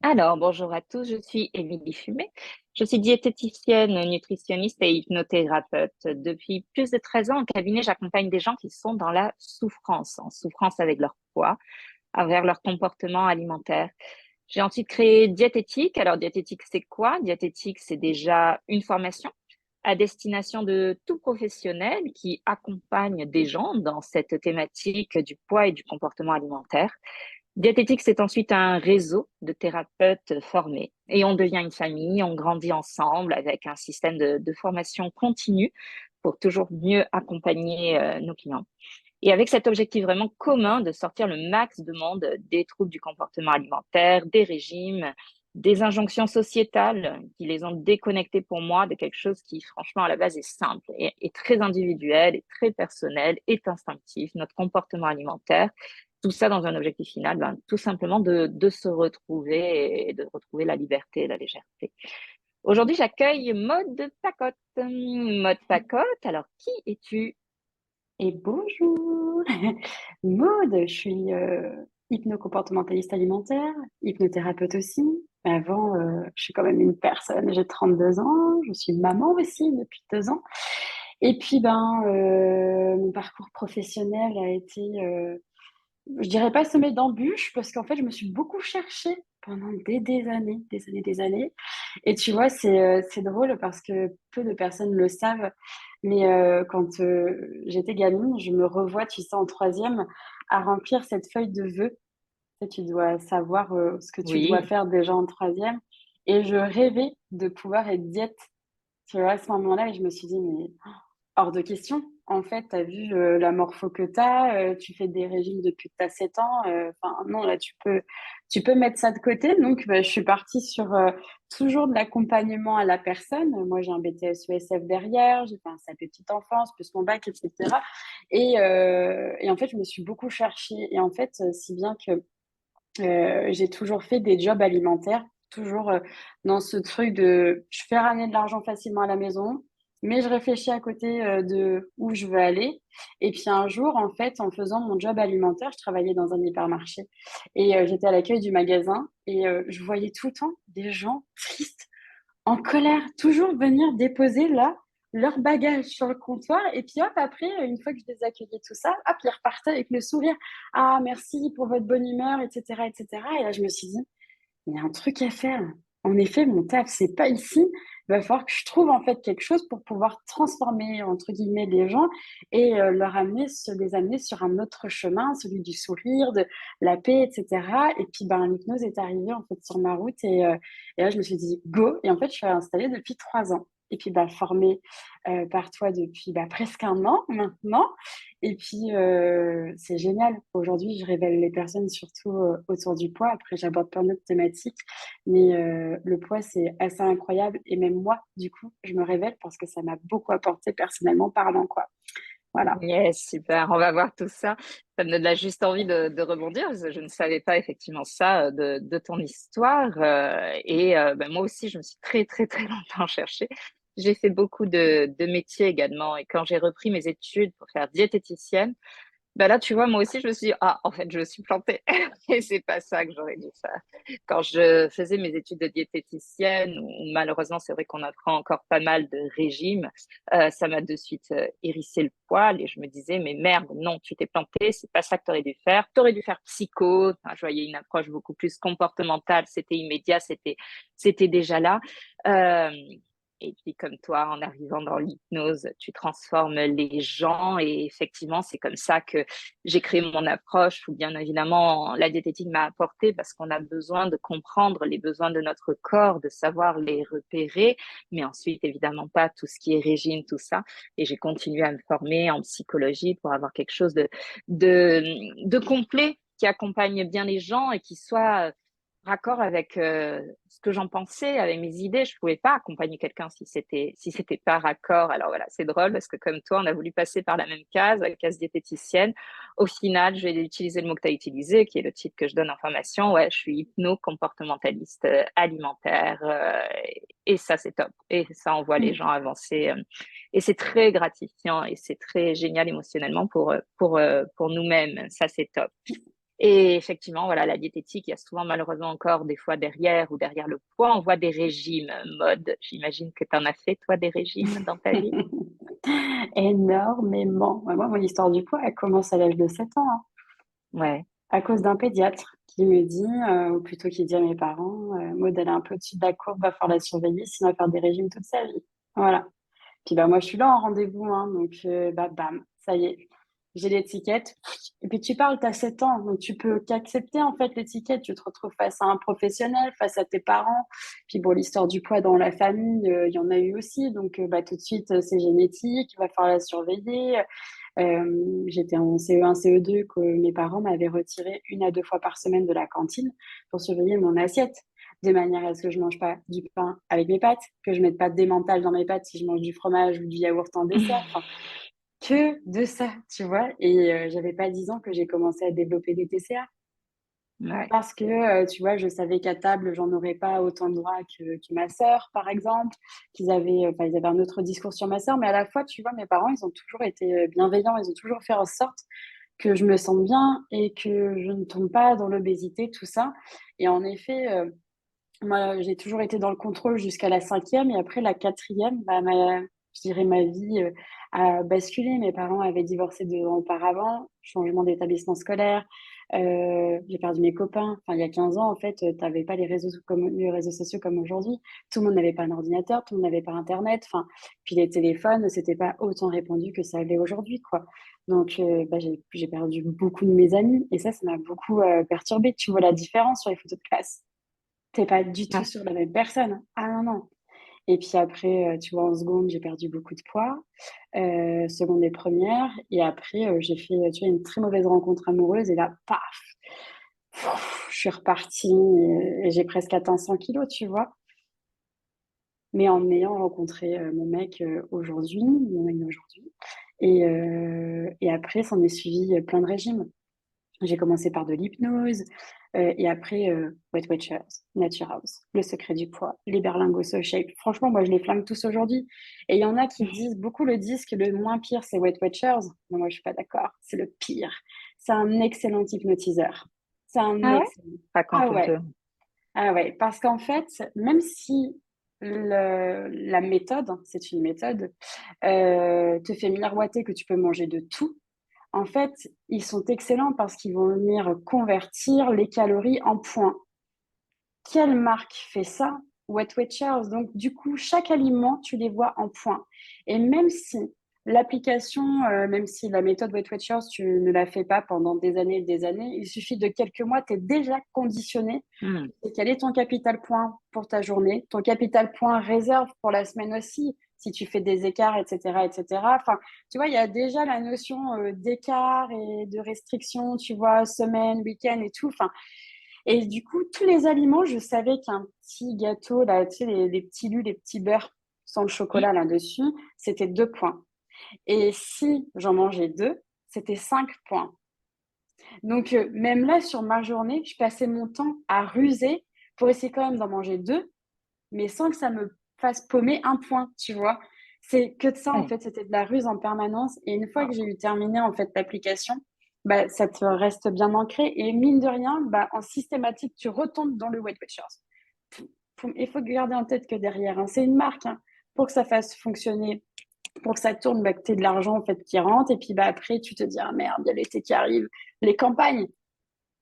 Alors, bonjour à tous, je suis Émilie Fumé. Je suis diététicienne, nutritionniste et hypnothérapeute. Depuis plus de 13 ans en cabinet, j'accompagne des gens qui sont dans la souffrance, en souffrance avec leur poids, avec leur comportement alimentaire. J'ai ensuite créé Diététique. Alors, Diététique, c'est quoi? Diététique, c'est déjà une formation à destination de tout professionnel qui accompagne des gens dans cette thématique du poids et du comportement alimentaire. Diététique, c'est ensuite un réseau de thérapeutes formés et on devient une famille, on grandit ensemble avec un système de formation continue pour toujours mieux accompagner nos clients. Et avec cet objectif vraiment commun de sortir le max de monde des troubles du comportement alimentaire, des régimes, des injonctions sociétales qui les ont déconnectés pour moi de quelque chose qui, franchement, à la base est simple et très individuel, et très personnel, est instinctif, notre comportement alimentaire. Tout ça dans un objectif final, ben, tout simplement de se retrouver et de retrouver la liberté et la légèreté. Aujourd'hui, j'accueille Maude Pacotte. Maude Pacotte, alors qui es-tu? Et bonjour! Maude, je suis hypnocomportementaliste alimentaire, hypnothérapeute aussi. Mais avant, je suis quand même une personne, j'ai 32 ans, je suis maman aussi depuis 2 ans. Et puis, mon parcours professionnel a été, je dirais pas semé d'embûches, parce qu'en fait, je me suis beaucoup cherchée pendant des années, des années, des années. Et tu vois, c'est drôle parce que peu de personnes le savent, mais quand j'étais gamine, je me revois, tu sais, en troisième, à remplir cette feuille de vœux. Tu sais, tu dois savoir ce que tu dois Oui, faire déjà en troisième. Et je rêvais de pouvoir être diète, tu vois, à ce moment-là. Et je me suis dit, mais hors de question. En fait, tu as vu la morpho que tu as, tu fais des régimes depuis que tu as 7 ans. Enfin, non, là, tu peux mettre ça de côté. Donc, je suis partie sur toujours de l'accompagnement à la personne. Moi, j'ai un BTS ESF derrière, j'ai fait un CAP petite enfance, plus mon bac, etc. Et en fait, je me suis beaucoup cherchée. Et en fait, si bien que j'ai toujours fait des jobs alimentaires, toujours dans ce truc de je fais ramener de l'argent facilement à la maison, mais je réfléchis à côté de où je veux aller. Et puis un jour, en fait, en faisant mon job alimentaire, je travaillais dans un hypermarché et j'étais à l'accueil du magasin et je voyais tout le temps des gens tristes, en colère, toujours venir déposer là leur bagage sur le comptoir. Et puis hop, après, une fois que je les accueillais tout ça, hop, ils repartaient avec le sourire. Ah, merci pour votre bonne humeur, etc., etc. Et là, je me suis dit, il y a un truc à faire. En effet, mon taf, c'est pas ici. Il va falloir que je trouve en fait quelque chose pour pouvoir transformer entre guillemets les gens et les amener sur un autre chemin, celui du sourire, de la paix, etc. Et puis l'hypnose est arrivée en fait sur ma route et là je me suis dit go. Et en fait je suis installée depuis 3 ans. Et puis formée par toi depuis presque un an maintenant. Et puis, c'est génial. Aujourd'hui, je révèle les personnes surtout autour du poids. Après, j'aborde plein d'autres thématiques. Mais le poids, c'est assez incroyable. Et même moi, du coup, je me révèle parce que ça m'a beaucoup apporté personnellement parlant, quoi. Voilà. yes, super, on va voir tout ça. Ça me donne là juste envie de rebondir, parce que je ne savais pas effectivement ça de ton histoire. Ben, moi aussi, je me suis très, très, très longtemps cherchée. J'ai fait beaucoup de métiers également. Et quand j'ai repris mes études pour faire diététicienne, bah là, tu vois, moi aussi, je me suis dit, ah, en fait, je me suis plantée. Et c'est pas ça que j'aurais dû faire. Quand je faisais mes études de diététicienne, où malheureusement, c'est vrai qu'on apprend encore pas mal de régimes, ça m'a de suite hérissé le poil et je me disais, mais merde, non, tu t'es plantée, c'est pas ça que tu aurais dû faire. Tu aurais dû faire psycho. Enfin, je voyais une approche beaucoup plus comportementale, c'était immédiat, c'était déjà là. Euh, et puis, comme toi, en arrivant dans l'hypnose, tu transformes les gens. Et effectivement, c'est comme ça que j'ai créé mon approche, ou bien évidemment, la diététique m'a apporté parce qu'on a besoin de comprendre les besoins de notre corps, de savoir les repérer, mais ensuite, évidemment, pas tout ce qui est régime, tout ça. Et j'ai continué à me former en psychologie pour avoir quelque chose de complet qui accompagne bien les gens et qui soit raccord avec ce que j'en pensais, avec mes idées. Je pouvais pas accompagner quelqu'un si c'était pas raccord. Alors voilà, c'est drôle parce que comme toi, on a voulu passer par la même case, la case diététicienne. Au final, je vais utiliser le mot que tu as utilisé, qui est le titre que je donne en formation. Ouais, je suis hypno-comportementaliste alimentaire et ça, c'est top. Et ça, on voit les gens avancer et c'est très gratifiant et c'est très génial émotionnellement pour nous-mêmes. Ça, c'est top. Et effectivement, voilà, la diététique, il y a souvent malheureusement encore des fois derrière ou derrière le poids, on voit des régimes mode. J'imagine que tu en as fait, toi, des régimes dans ta vie? Énormément. Moi, mon histoire du poids, elle commence à l'âge de 7 ans, hein, Ouais. à cause d'un pédiatre qui me dit, ou plutôt qui dit à mes parents, Maud, elle est un peu au-dessus de la courbe, va falloir la surveiller, sinon elle va faire des régimes toute sa vie. Voilà. Puis bah, moi, je suis là en rendez-vous, hein, donc bah, bam, ça y est, j'ai l'étiquette. Et puis tu parles, tu as 7 ans, donc tu peux qu'accepter en fait l'étiquette. Tu te retrouves face à un professionnel, face à tes parents. Puis bon, l'histoire du poids dans la famille, il y en a eu aussi. Donc bah, tout de suite, c'est génétique, il va falloir la surveiller. J'étais en CE1, CE2, que mes parents m'avaient retiré 1 à 2 fois par semaine de la cantine pour surveiller mon assiette, de manière à ce que je mange pas du pain avec mes pâtes, que je mette pas d'emmental dans mes pâtes si je mange du fromage ou du yaourt en dessert. Enfin, que de ça, tu vois. Et j'avais pas 10 ans que j'ai commencé à développer des TCA. Ouais. Parce que, tu vois, je savais qu'à table, j'en aurais pas autant de droits que ma sœur, par exemple, enfin, ils avaient un autre discours sur ma sœur, mais à la fois, tu vois, mes parents, ils ont toujours été bienveillants, ils ont toujours fait en sorte que je me sente bien et que je ne tombe pas dans l'obésité, tout ça. Et en effet, moi, j'ai toujours été dans le contrôle jusqu'à la cinquième et après la quatrième, bah, je dirais ma vie a basculé. Mes parents avaient divorcé 2 ans auparavant, changement d'établissement scolaire, j'ai perdu mes copains. Enfin, il y a 15 ans, en fait, tu n'avais pas les réseaux sociaux comme aujourd'hui. Tout le monde n'avait pas un ordinateur, tout le monde n'avait pas Internet. Enfin, puis les téléphones, c'était pas autant répandu que ça l'est aujourd'hui, quoi. Donc, bah, j'ai perdu beaucoup de mes amis et ça m'a beaucoup perturbée. Tu vois la différence sur les photos de classe. T'es pas du tout Ah, sur la même personne. Ah non, non. Et puis après, tu vois, en seconde, j'ai perdu beaucoup de poids, seconde et première. Et après, j'ai fait, tu vois, une très mauvaise rencontre amoureuse. Et là, paf, je suis repartie et j'ai presque atteint 100 kilos, tu vois. Mais en ayant rencontré mon mec aujourd'hui, mon mec d'aujourd'hui. Et après, s'en est suivi plein de régimes. J'ai commencé par de l'hypnose, et après, Weight Watchers, Nature House, Le Secret du Poids, les Berlingots So Shape. Franchement, moi, je les flingue tous aujourd'hui. Et il y en a qui disent, beaucoup le disent, que le moins pire, c'est Weight Watchers. Mais moi, je suis pas d'accord. C'est le pire. C'est un excellent hypnotiseur. C'est un ah ouais? excellent. Ah Raconte un ouais, peu. ah ouais. Parce qu'en fait, même si la méthode, c'est une méthode, te fait miroiter que tu peux manger de tout, en fait, ils sont excellents parce qu'ils vont venir convertir les calories en points. Quelle marque fait ça? Weight Watchers. Donc, du coup, chaque aliment, tu les vois en points. Et même si l'application, même si la méthode Weight Watchers, tu ne la fais pas pendant des années et des années, il suffit de quelques mois, tu es déjà conditionné. Hmm. Quel est ton capital point pour ta journée? Ton capital point réserve pour la semaine aussi, si tu fais des écarts, etc., etc. Enfin, tu vois, il y a déjà la notion d'écart et de restriction, tu vois, semaine, week-end et tout. Enfin, et du coup, tous les aliments, je savais qu'un petit gâteau, là, tu sais, les petits lus, les petits beurres sans le chocolat là-dessus, c'était 2 points. Et si j'en mangeais deux, c'était 5 points. Donc, même là, sur ma journée, je passais mon temps à ruser pour essayer quand même d'en manger deux, mais sans que ça me fasse paumer 1 point, tu vois. C'est que de ça, en Ouais. fait, c'était de la ruse en permanence. Et une fois que j'ai Oh. eu terminé, en fait, l'application, bah, ça te reste bien ancré. Et mine de rien, bah, en systématique, tu retombes dans le Weight Watchers. Il faut garder en tête que derrière, hein, c'est une marque, hein, pour que ça fasse fonctionner, pour que ça tourne, bah, que tu aies de l'argent, en fait, qui rentre. Et puis, bah, après, tu te dis, ah merde, il y a l'été qui arrive, les campagnes.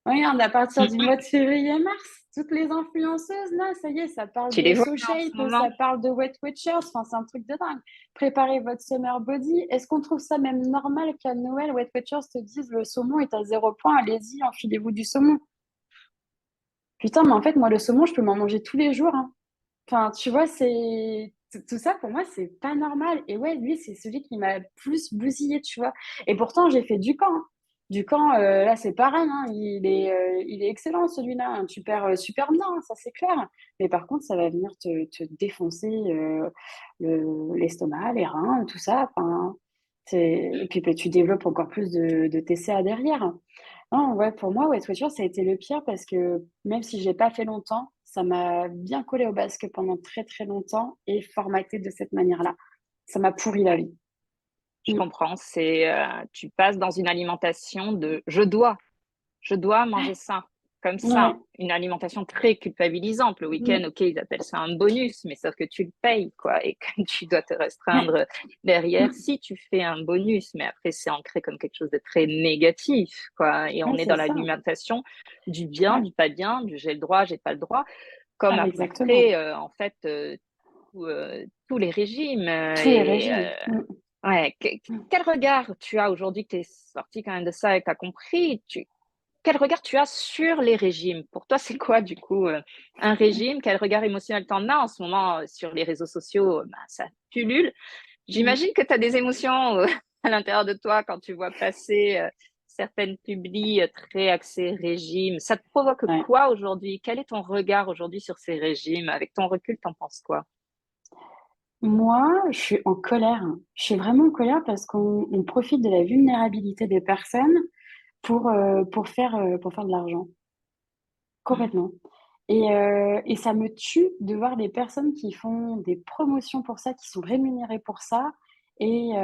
Regarde, à partir du mois de février-mars, toutes les influenceuses, là, ça y est, ça parle Tu de les vois So là, en ce Shape, moment? ça parle de Weight Watchers, enfin, c'est un truc de dingue. Préparez votre summer body. Est-ce qu'on trouve ça même normal qu'à Noël, Weight Watchers te disent le saumon est à 0 point, allez-y, enfilez-vous du saumon. Putain, mais en fait, moi, le saumon, je peux m'en manger tous les jours, hein. Enfin, tu vois, tout ça, pour moi, c'est pas normal. Et ouais, lui, c'est celui qui m'a plus bousillé, tu vois. Et pourtant, j'ai fait du camp, hein. Du camp, là, c'est pareil, hein. Il est excellent, celui-là, hein. Tu perds super bien, hein, ça, c'est clair. Mais par contre, ça va venir te défoncer l'estomac, les reins, tout ça. Enfin, et puis, bah, tu développes encore plus de TCA derrière. Non, ouais, pour moi, Weight Watchers, ça a été le pire parce que même si j'ai pas fait longtemps, ça m'a bien collé au basque pendant très très longtemps et formaté de cette manière-là. Ça m'a pourri la vie. Je Mm. comprends. Tu passes dans une alimentation de je dois. Je dois manger ça, comme Ouais. ça. Une alimentation très culpabilisante. Le week-end, Mm. ok, ils appellent ça un bonus, mais sauf que tu le payes, quoi, et que tu dois te Ouais. restreindre derrière si tu fais un bonus. Mais après, c'est ancré comme quelque chose de très négatif, quoi. Et on Ouais, est c'est dans ça. l'alimentation du bien, Ouais. du pas bien, du j'ai le droit, j'ai pas le droit, comme Ah, exactement. après, en fait, tous les régimes. Tous les régimes. Mm. Ouais, quel regard tu as aujourd'hui que tu es sorti quand même de ça et que tu as compris, quel regard tu as sur les régimes? Pour toi, c'est quoi du coup un régime? Quel regard émotionnel t'en as en ce moment sur les réseaux sociaux? Bah, ça pullule. Mm. J'imagine que tu as des émotions à l'intérieur de toi quand tu vois passer certaines publis très axées régime. Ça te provoque Ouais. quoi aujourd'hui? Quel est ton regard aujourd'hui sur ces régimes? Avec ton recul, t'en penses quoi? Moi, je suis en colère. Je suis vraiment en colère parce qu'on profite de la vulnérabilité des personnes pour faire de l'argent. Complètement. Et ça me tue de voir des personnes qui font des promotions pour ça, qui sont rémunérées pour ça. Et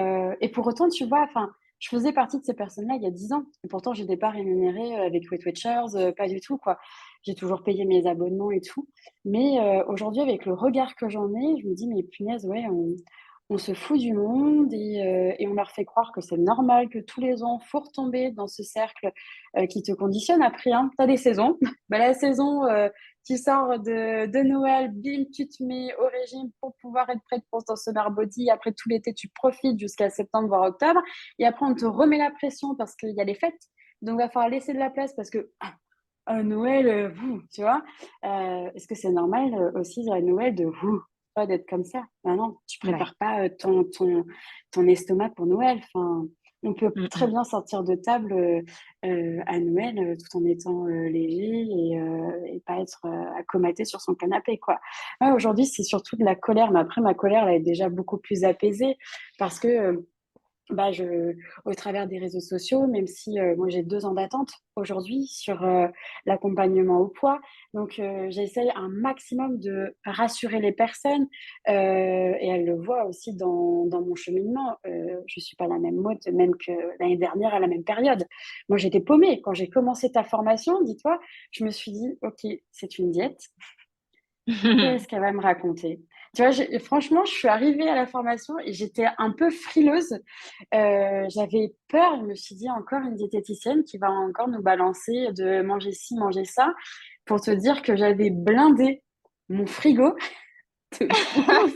pour autant, tu vois, enfin, je faisais partie de ces personnes-là il y a 10 ans. Et pourtant, je n'étais pas rémunérée avec Weight Watchers, pas du tout, quoi. J'ai toujours payé mes abonnements et tout. Mais aujourd'hui, avec le regard que j'en ai, je me dis, mais punaise, ouais, on se fout du monde et on leur fait croire que c'est normal que tous les ans, faut retomber dans ce cercle qui te conditionne après, hein. Tu as des saisons. Bah, la saison, tu sors de Noël, bim, tu te mets au régime pour pouvoir être prête pour ton summer body. Après tout l'été, tu profites jusqu'à septembre, voire octobre. Et après, on te remet la pression parce qu'il y a les fêtes. Donc, il va falloir laisser de la place parce que Noël, tu vois. Est-ce que c'est normal aussi à Noël de pas d'être comme ça? Ben non, tu Ouais. prépares pas ton estomac pour Noël. Enfin, on peut Mm, très mm. bien sortir de table à Noël tout en étant léger et pas être accomaté sur son canapé, quoi. Ouais, aujourd'hui, c'est surtout de la colère, mais après, ma colère, elle est déjà beaucoup plus apaisée parce que bah, au travers des réseaux sociaux, même si moi j'ai 2 ans d'attente aujourd'hui sur l'accompagnement au poids. Donc, j'essaye un maximum de rassurer les personnes et elles le voient aussi dans mon cheminement. Je suis pas la même mode, même que l'année dernière à la même période. Moi, j'étais paumée. Quand j'ai commencé ta formation, dis-toi, je me suis dit: «OK, c'est une diète. Qu'est-ce qu'elle va me raconter?» Tu vois, franchement, je suis arrivée à la formation et j'étais un peu frileuse. J'avais peur, je me suis dit: «Encore une diététicienne qui va encore nous balancer de manger ci, manger ça», pour te dire que j'avais blindé mon frigo de bouffe,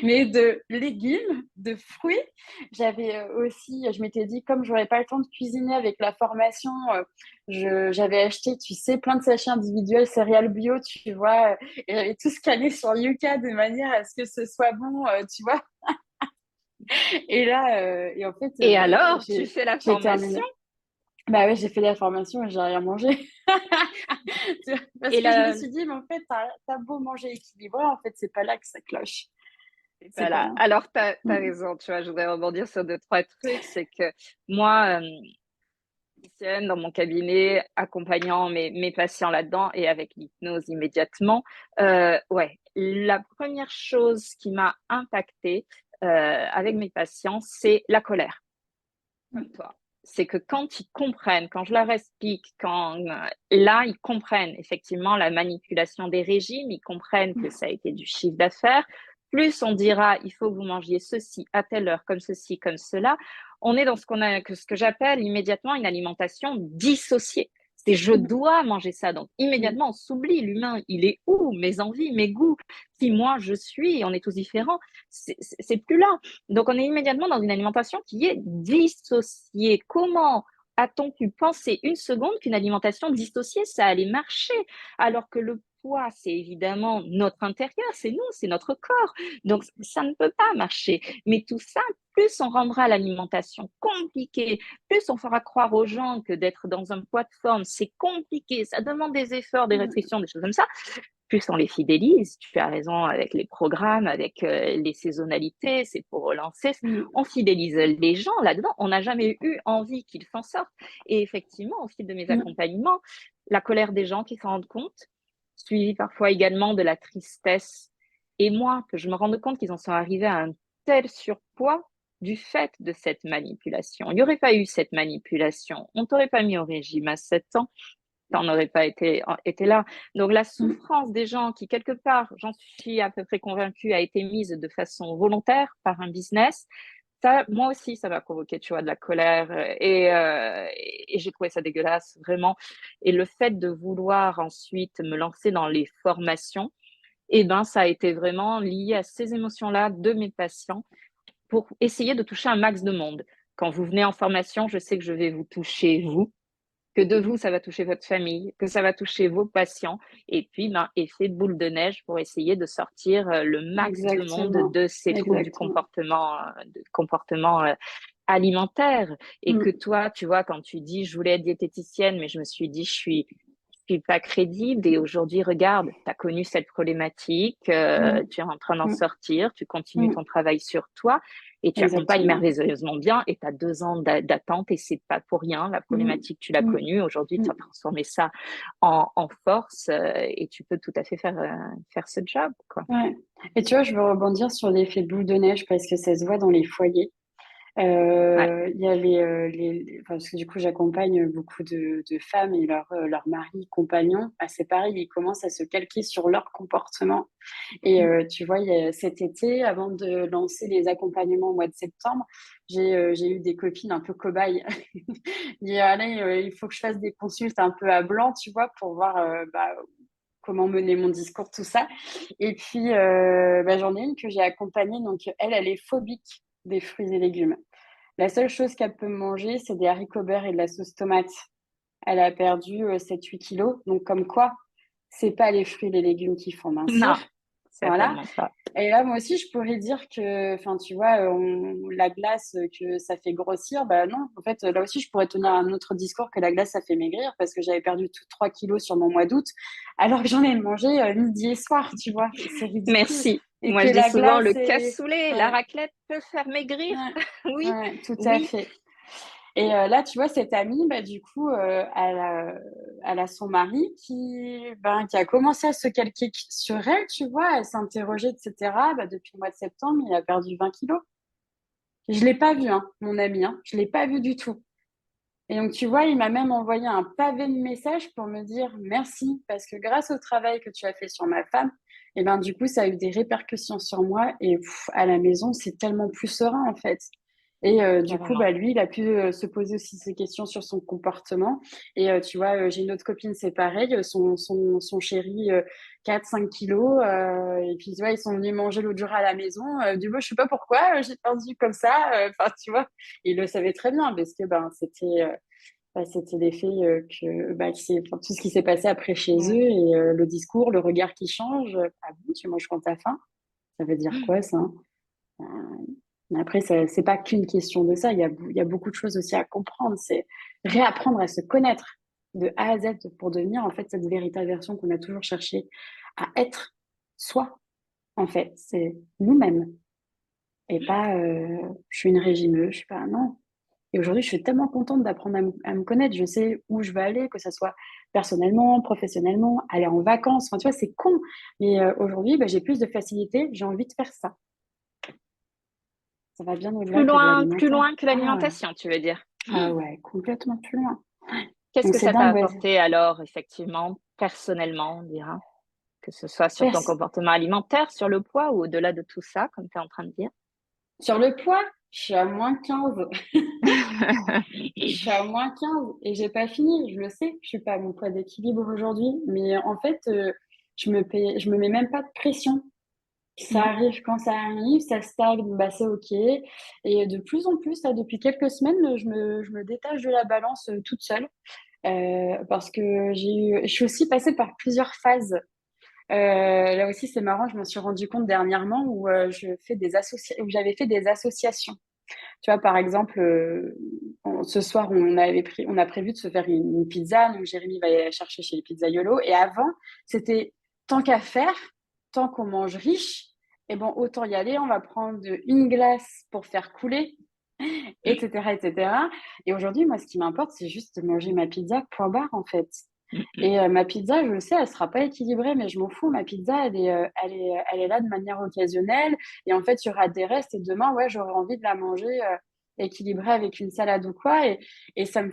mais de légumes, de fruits. J'avais aussi, je m'étais dit, comme j'aurais pas le temps de cuisiner avec la formation, j'avais acheté, tu sais, plein de sachets individuels céréales bio, tu vois, et j'avais tout scanné sur Yuka de manière à ce que ce soit bon, tu vois. Et là, et en fait, Et alors, tu fais la j'ai formation terminé. Bah ouais, j'ai fait la formation et j'ai rien mangé. Parce et que je me là, suis dit, mais en fait, t'as beau manger équilibré, en fait, c'est pas là que ça cloche. C'est pas voilà. là. Alors, tu as Mm. raison, tu vois, je voudrais rebondir sur deux, trois trucs. C'est que moi, diététicienne dans mon cabinet, accompagnant mes patients là-dedans et avec l'hypnose immédiatement, ouais, la première chose qui m'a impactée avec mes patients, c'est la colère. Comme toi. C'est que quand ils comprennent, quand je leur explique, quand là, ils comprennent effectivement la manipulation des régimes, ils comprennent que ça a été du chiffre d'affaires. Plus on dira, il faut que vous mangiez ceci à telle heure, comme ceci, comme cela. On est dans ce que j'appelle immédiatement une alimentation dissociée. C'est je dois manger ça. Donc Mm. immédiatement, on s'oublie. L'humain, il est où? Mes envies, mes goûts, qui moi je suis. On est tous différents. C'est plus là. Donc, on est immédiatement dans une alimentation qui est dissociée. Comment a-t-on pu penser une seconde qu'une alimentation dissociée, ça allait marcher? Alors que le poids, c'est évidemment notre intérieur, c'est nous, c'est notre corps. Donc, ça ne peut pas marcher. Mais tout ça, plus on rendra l'alimentation compliquée, plus on fera croire aux gens que d'être dans un poids de forme, c'est compliqué, ça demande des efforts, des Mm. restrictions, des choses comme ça, plus on les fidélise, tu as raison, avec les programmes, avec les saisonnalités, c'est pour relancer. Mm. On fidélise les gens là-dedans. On n'a jamais eu envie qu'ils s'en sortent. Et effectivement, au fil de mes Mm. accompagnements, la colère des gens qui s'en rendent compte, suivi parfois également de la tristesse. Et moi, que je me rende compte qu'ils en sont arrivés à un tel surpoids, du fait de cette manipulation. Il n'y aurait pas eu cette manipulation. On t'aurait pas mis au régime à 7 ans, t'en aurais pas été là. Donc la Mm. souffrance des gens qui, quelque part, j'en suis à peu près convaincue, a été mise de façon volontaire par un business, ça, moi aussi, ça m'a provoqué, tu vois, de la colère et j'ai trouvé ça dégueulasse, vraiment. Et le fait de vouloir ensuite me lancer dans les formations, eh ben, ça a été vraiment lié à ces émotions-là de mes patients pour essayer de toucher un max de monde. Quand vous venez en formation, je sais que je vais vous toucher, vous, que de vous, ça va toucher votre famille, que ça va toucher vos patients, et puis, ben, effet boule de neige pour essayer de sortir le max de monde Exactement. de ces troubles du Exactement. comportement alimentaire. Et que Mm. toi, tu vois, quand tu dis, je voulais être diététicienne, mais je me suis dit, je suis pas crédible. Et aujourd'hui, regarde, tu as connu cette problématique, Mm. tu es en train d'en Mm. sortir, tu continues Mm. ton travail sur toi et tu accompagnes Exactement. merveilleusement bien et tu as 2 ans d'attente et c'est pas pour rien. La Mm. problématique, tu l'as Mm. connue. Aujourd'hui, tu Mm. as transformé ça en force et tu peux tout à fait faire ce job, quoi. Ouais. Et tu vois, je veux rebondir sur l'effet boule de neige parce que ça se voit dans les foyers. Ouais. Il y a enfin, parce que du coup, j'accompagne beaucoup de femmes et leur mari, compagnon. Ah, c'est pareil, ils commencent à se calquer sur leur comportement. Et tu vois, cet été, avant de lancer les accompagnements au mois de septembre, j'ai eu des copines un peu cobayes. Dit, allez, il faut que je fasse des consultes un peu à blanc, tu vois, pour voir comment mener mon discours, tout ça. Et puis, j'en ai une que j'ai accompagnée. Donc, elle est phobique des fruits et légumes. La seule chose qu'elle peut manger, c'est des haricots verts et de la sauce tomate. Elle a perdu 7-8 kilos. Donc, comme quoi, c'est pas les fruits et les légumes qui font mincir. Non, Voilà. certainement pas. Et là, moi aussi, je pourrais dire que, enfin, tu vois, la glace, que ça fait grossir. Bah non, en fait, là aussi, je pourrais tenir un autre discours que la glace, ça fait maigrir parce que j'avais perdu tout 3 kilos sur mon mois d'août, alors que j'en ai mangé midi et soir, tu vois. C'est ridicule. Merci. Et Moi, que je dis la souvent glace le est... cassoulet, la Ouais, raclette peut faire maigrir. ouais, Oui, ouais, tout à oui. fait. Et là, tu vois, cette amie, bah, du coup, elle a son mari qui a commencé à se calquer sur elle, tu vois, elle s'interrogeait, etc. Bah, depuis le mois de septembre, il a perdu 20 kilos. Je l'ai pas vu, hein, mon ami, hein. Je l'ai pas vu du tout. Et donc, tu vois, il m'a même envoyé un pavé de messages pour me dire merci, parce que grâce au travail que tu as fait sur ma femme, et ben, du coup, ça a eu des répercussions sur moi. Et à la maison, c'est tellement plus serein, en fait. Et du coup, Carrément. bah, lui, il a pu se poser aussi ces questions sur son comportement. Et tu vois, j'ai une autre copine, c'est pareil, son chéri, 4-5 kilos. Et puis, tu vois, ils sont venus manger l'autre jour à la maison. Du coup, je sais pas pourquoi, j'ai perdu comme ça. Enfin, tu vois, il le savait très bien parce que ben, c'était l'effet enfin, tout ce qui s'est passé après chez Ouais. eux et le discours, le regard qui change. Ah bon, tu manges quand t'as faim? Ça veut dire quoi, ça? Euh, Après, c'est pas qu'une question de ça. Il y a beaucoup de choses aussi à comprendre. C'est réapprendre à se connaître de A à Z pour devenir en fait cette véritable version qu'on a toujours cherché à être soi. En fait, c'est nous-mêmes et pas je suis une régimeuse, je suis pas non. Et aujourd'hui, je suis tellement contente d'apprendre à me connaître. Je sais où je veux aller, que ce soit personnellement, professionnellement, aller en vacances. Enfin, tu vois, c'est con. Mais aujourd'hui, j'ai plus de facilité. J'ai envie de faire ça. Ça va bien au-delà que de Plus l'alimentaire. loin que Ah ouais. l'alimentation, tu veux dire. Ah ouais, complètement plus loin. Qu'est-ce Donc que c'est ça t'a dingue, ouais. apporté alors, effectivement, personnellement, on dira, que ce soit sur ton Pers- comportement alimentaire, sur le poids ou au-delà de tout ça, comme tu es en train de dire? Sur le poids, je suis à -15. Je suis à -15 et j'ai pas fini. Je le sais, je suis pas à mon poids d'équilibre aujourd'hui. Mais en fait, je me mets même pas de pression. Ça Mm. arrive quand ça arrive, ça stagne, bah c'est ok. Et de plus en plus, là, depuis quelques semaines, je me détache de la balance toute seule. Parce que je suis aussi passée par plusieurs phases. Là aussi, c'est marrant, je m'en suis rendu compte dernièrement où où j'avais fait des associations. Tu vois, par exemple, ce soir, on a prévu de se faire une pizza. Donc, Jérémy va aller la chercher chez les pizzaiolos. Et avant, c'était tant qu'à faire, tant qu'on mange riche, et bon, autant y aller. On va prendre une glace pour faire couler, etc., etc. Et aujourd'hui, moi, ce qui m'importe, c'est juste de manger ma pizza, point barre, en fait. Mm, mm. Et ma pizza, je le sais, elle sera pas équilibrée, mais je m'en fous. Ma pizza, elle est là de manière occasionnelle. Et en fait, il y aura des restes. Et demain, ouais, j'aurais envie de la manger équilibrée avec une salade ou quoi. Et ça me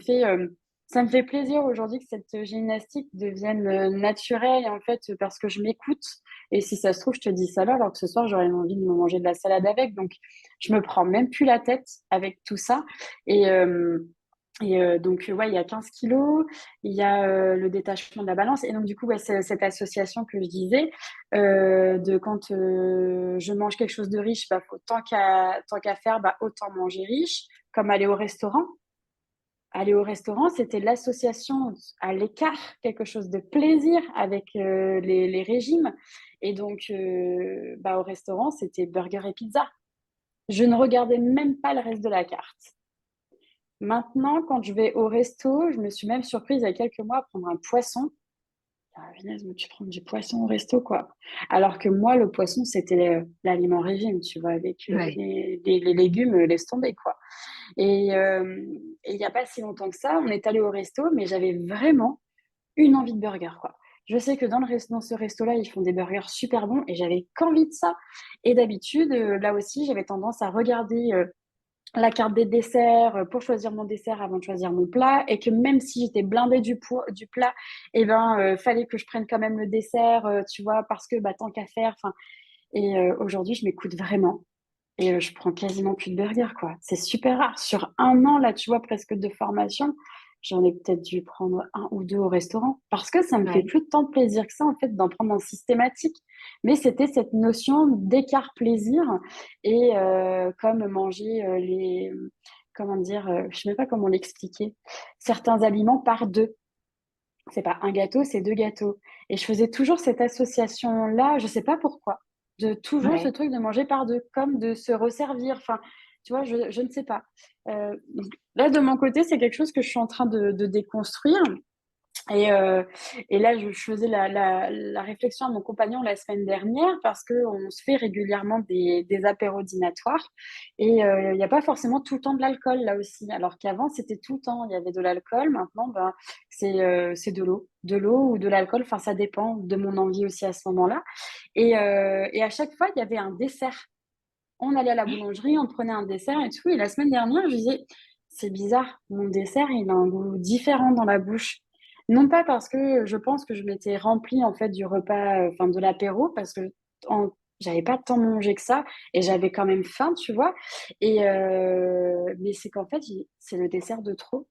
fait plaisir aujourd'hui que cette gymnastique devienne naturelle, en fait, parce que je m'écoute. Et si ça se trouve, je te dis ça là, alors que ce soir, j'aurais envie de me manger de la salade avec. Donc, je me prends même plus la tête avec tout ça. Et, donc, ouais, il y a 15 kilos, il y a le détachement de la balance. Et donc, du coup, ouais, c'est cette association que je disais, de quand je mange quelque chose de riche, bah, faut, tant qu'à faire, bah, autant manger riche, comme aller au restaurant. Aller au restaurant, c'était l'association à l'écart, quelque chose de plaisir avec les régimes. Et donc, bah, au restaurant, c'était burger et pizza. Je ne regardais même pas le reste de la carte. Maintenant, quand je vais au resto, je me suis même surprise il y a quelques mois à prendre un poisson. Ah, punaise, mais tu prends du poisson au resto, quoi. Alors que moi, le poisson, c'était l'aliment régime, tu vois, avec Ouais. les légumes, laisse tomber, quoi. Et il n'y a pas si longtemps que ça, on est allé au resto, mais j'avais vraiment une envie de burger, quoi. Je sais que dans ce resto-là, ils font des burgers super bons et j'avais qu'envie de ça. Et d'habitude, là aussi, j'avais tendance à regarder la carte des desserts pour choisir mon dessert avant de choisir mon plat et que même si j'étais blindée du plat, eh ben, fallait que je prenne quand même le dessert, tu vois, parce que bah, tant qu'à faire. Enfin, et aujourd'hui, je m'écoute vraiment. Et je prends quasiment plus de burgers, quoi. C'est super rare. Sur un an, là, tu vois, presque de formation, j'en ai peut-être dû prendre un ou deux au restaurant parce que ça me fait Ouais. plus tant de plaisir que ça, en fait, d'en prendre en systématique. Mais c'était cette notion d'écart plaisir et comme manger comment dire, je sais même pas comment l'expliquer, certains aliments par deux. C'est pas un gâteau, c'est deux gâteaux. Et je faisais toujours cette association-là, je sais pas pourquoi, de toujours ce Ouais. truc de manger par deux, comme de se resservir. Enfin, tu vois, je ne sais pas. Donc là, de mon côté, c'est quelque chose que je suis en train de déconstruire. Et, euh, et là, je faisais la réflexion à mon compagnon la semaine dernière parce qu'on se fait régulièrement des apéros dînatoires et il n'y a pas forcément tout le temps de l'alcool là aussi. Alors qu'avant, c'était tout le temps, il y avait de l'alcool. Maintenant, ben, c'est de l'eau ou de l'alcool. Enfin, ça dépend de mon envie aussi à ce moment-là. Et à chaque fois, il y avait un dessert. On allait à la boulangerie, on prenait un dessert et tout. Et la semaine dernière, je disais, c'est bizarre, mon dessert, il a un goût différent dans la bouche. Non pas parce que je pense que je m'étais remplie en fait du repas, enfin de l'apéro, parce que j'avais pas tant mangé que ça et j'avais quand même faim, tu vois. Mais c'est qu'en fait, c'est le dessert de trop.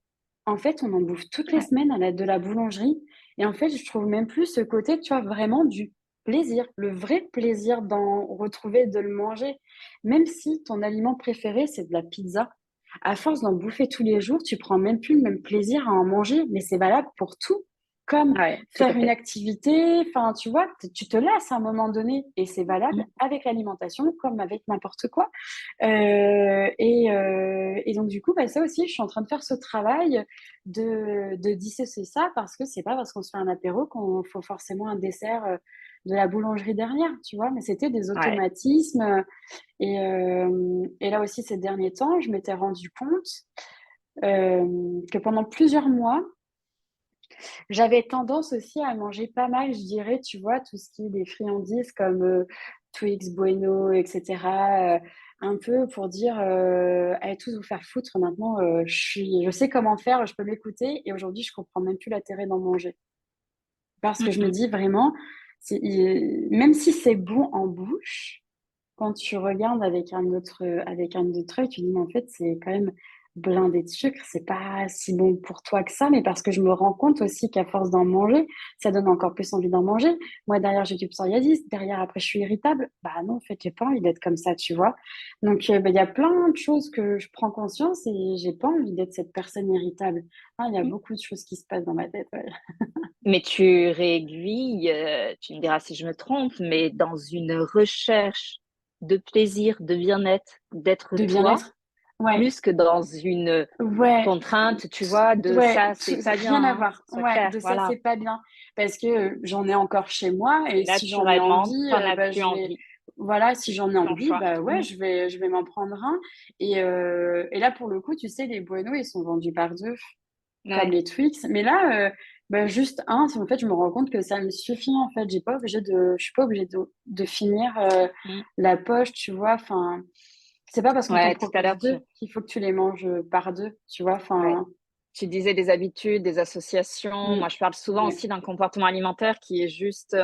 En fait, on en bouffe toutes les Ouais. semaines à l'aide de la boulangerie. Et en fait, je trouve même plus ce côté, tu vois, vraiment du plaisir, le vrai plaisir d'en retrouver, de le manger. Même si ton aliment préféré, c'est de la pizza, à force d'en bouffer tous les jours, tu prends même plus le même plaisir à en manger, mais c'est valable pour tout. Comme Ouais, tout à faire une fait. activité, enfin, tu vois, tu te lasses à un moment donné, et c'est valable Mm. avec l'alimentation comme avec n'importe quoi. Et donc, du coup, bah, ça aussi, je suis en train de faire ce travail de dissocier ça parce que c'est pas parce qu'on se fait un apéro qu'on faut forcément un dessert de la boulangerie derrière, tu vois, mais c'était des Ouais. automatismes. Et là aussi, ces derniers temps, je m'étais rendu compte que pendant plusieurs mois, j'avais tendance aussi à manger pas mal, je dirais, tu vois, tout ce qui est des friandises comme Twix, Bueno, etc. Un peu pour dire, allez tous vous faire foutre maintenant, je sais comment faire, je peux m'écouter. Et aujourd'hui, je comprends même plus l'intérêt d'en manger. Parce que Mm, je me mm. dis vraiment, même si c'est bon en bouche, quand tu regardes avec un autre œil, tu dis, mais en fait, c'est quand même blindé de sucre, c'est pas si bon pour toi que ça, mais parce que je me rends compte aussi qu'à force d'en manger, ça donne encore plus envie d'en manger. Moi, derrière, j'ai du psoriasis, derrière, après, je suis irritable. Bah non, en fait, j'ai pas envie d'être comme ça, tu vois. Donc, bah, il y a plein de choses que je prends conscience et j'ai pas envie d'être cette personne irritable. Hein, il y a beaucoup de choses qui se passent dans ma tête, ouais. Mais tu réaiguilles, tu me diras si je me trompe, mais dans une recherche de plaisir, de bien-être, d'être De toi, bien-être. Ouais, plus que dans une ouais, contrainte, tu vois, de ouais, ça, c'est pas bien, rien à hein, voir. sois Ouais, clair, de ça, voilà. c'est pas bien. Parce que j'en ai encore chez moi Et et si j'en ai naturellement, envie, t'en as bah, plus je vais, envie, voilà, si j'en ai ton envie, choix. bah ouais, Mm. je vais m'en prendre un. Et là, pour le coup, tu sais, les Bueno, ils sont vendus par deux, comme Ouais. les Twix. Mais là, Bah, juste un, en fait, je me rends compte que ça me suffit, en fait. Je suis pas obligée de finir Mm. la poche, tu vois. Enfin, c'est pas parce qu'on t'en Ouais, tout à propose l'heure, deux qu'il faut que tu les manges par deux, tu vois. ouais. Enfin, Tu disais des habitudes, des associations. mm, Moi, je parle souvent ouais, aussi d'un comportement alimentaire qui est juste,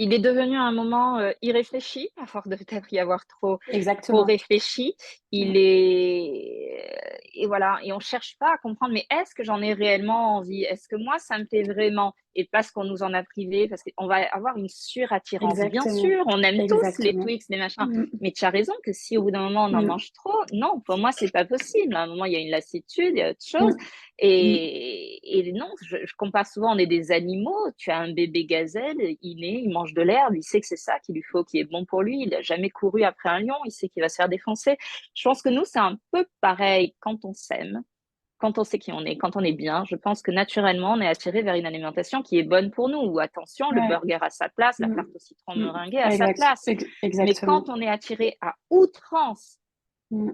il est devenu à un moment irréfléchi, à force de peut-être y avoir trop exactement. réfléchi. Il Mm, est et voilà, et on cherche pas à comprendre. Mais est-ce que j'en ai réellement envie? Est-ce que moi ça me plaît vraiment? Et parce qu'on nous en a privé, parce qu'on va avoir une surattirance. Bien exactement. sûr, on aime tous les Exactement. Twix, les machins. Mm, Mais tu as raison que si au bout d'un moment on en mm, mange trop, non, pour moi c'est pas possible. À un moment il y a une lassitude, il y a autre chose. mm, mm, Et non, je compare souvent, on est des animaux. Tu as un bébé gazelle, il naît, il mange de l'herbe, il sait que c'est ça qu'il lui faut, qui est bon pour lui. Il n'a jamais couru après un lion, il sait qu'il va se faire défoncer. Je pense que nous, c'est un peu pareil quand on s'aime, quand on sait qui on est, quand on est bien. Je pense que naturellement, on est attiré vers une alimentation qui est bonne pour nous. Ou attention, le ouais. burger à sa place, la Mm, tarte au citron mm. meringuée à sa place. Mais Exactement. quand on est attiré à outrance Mm,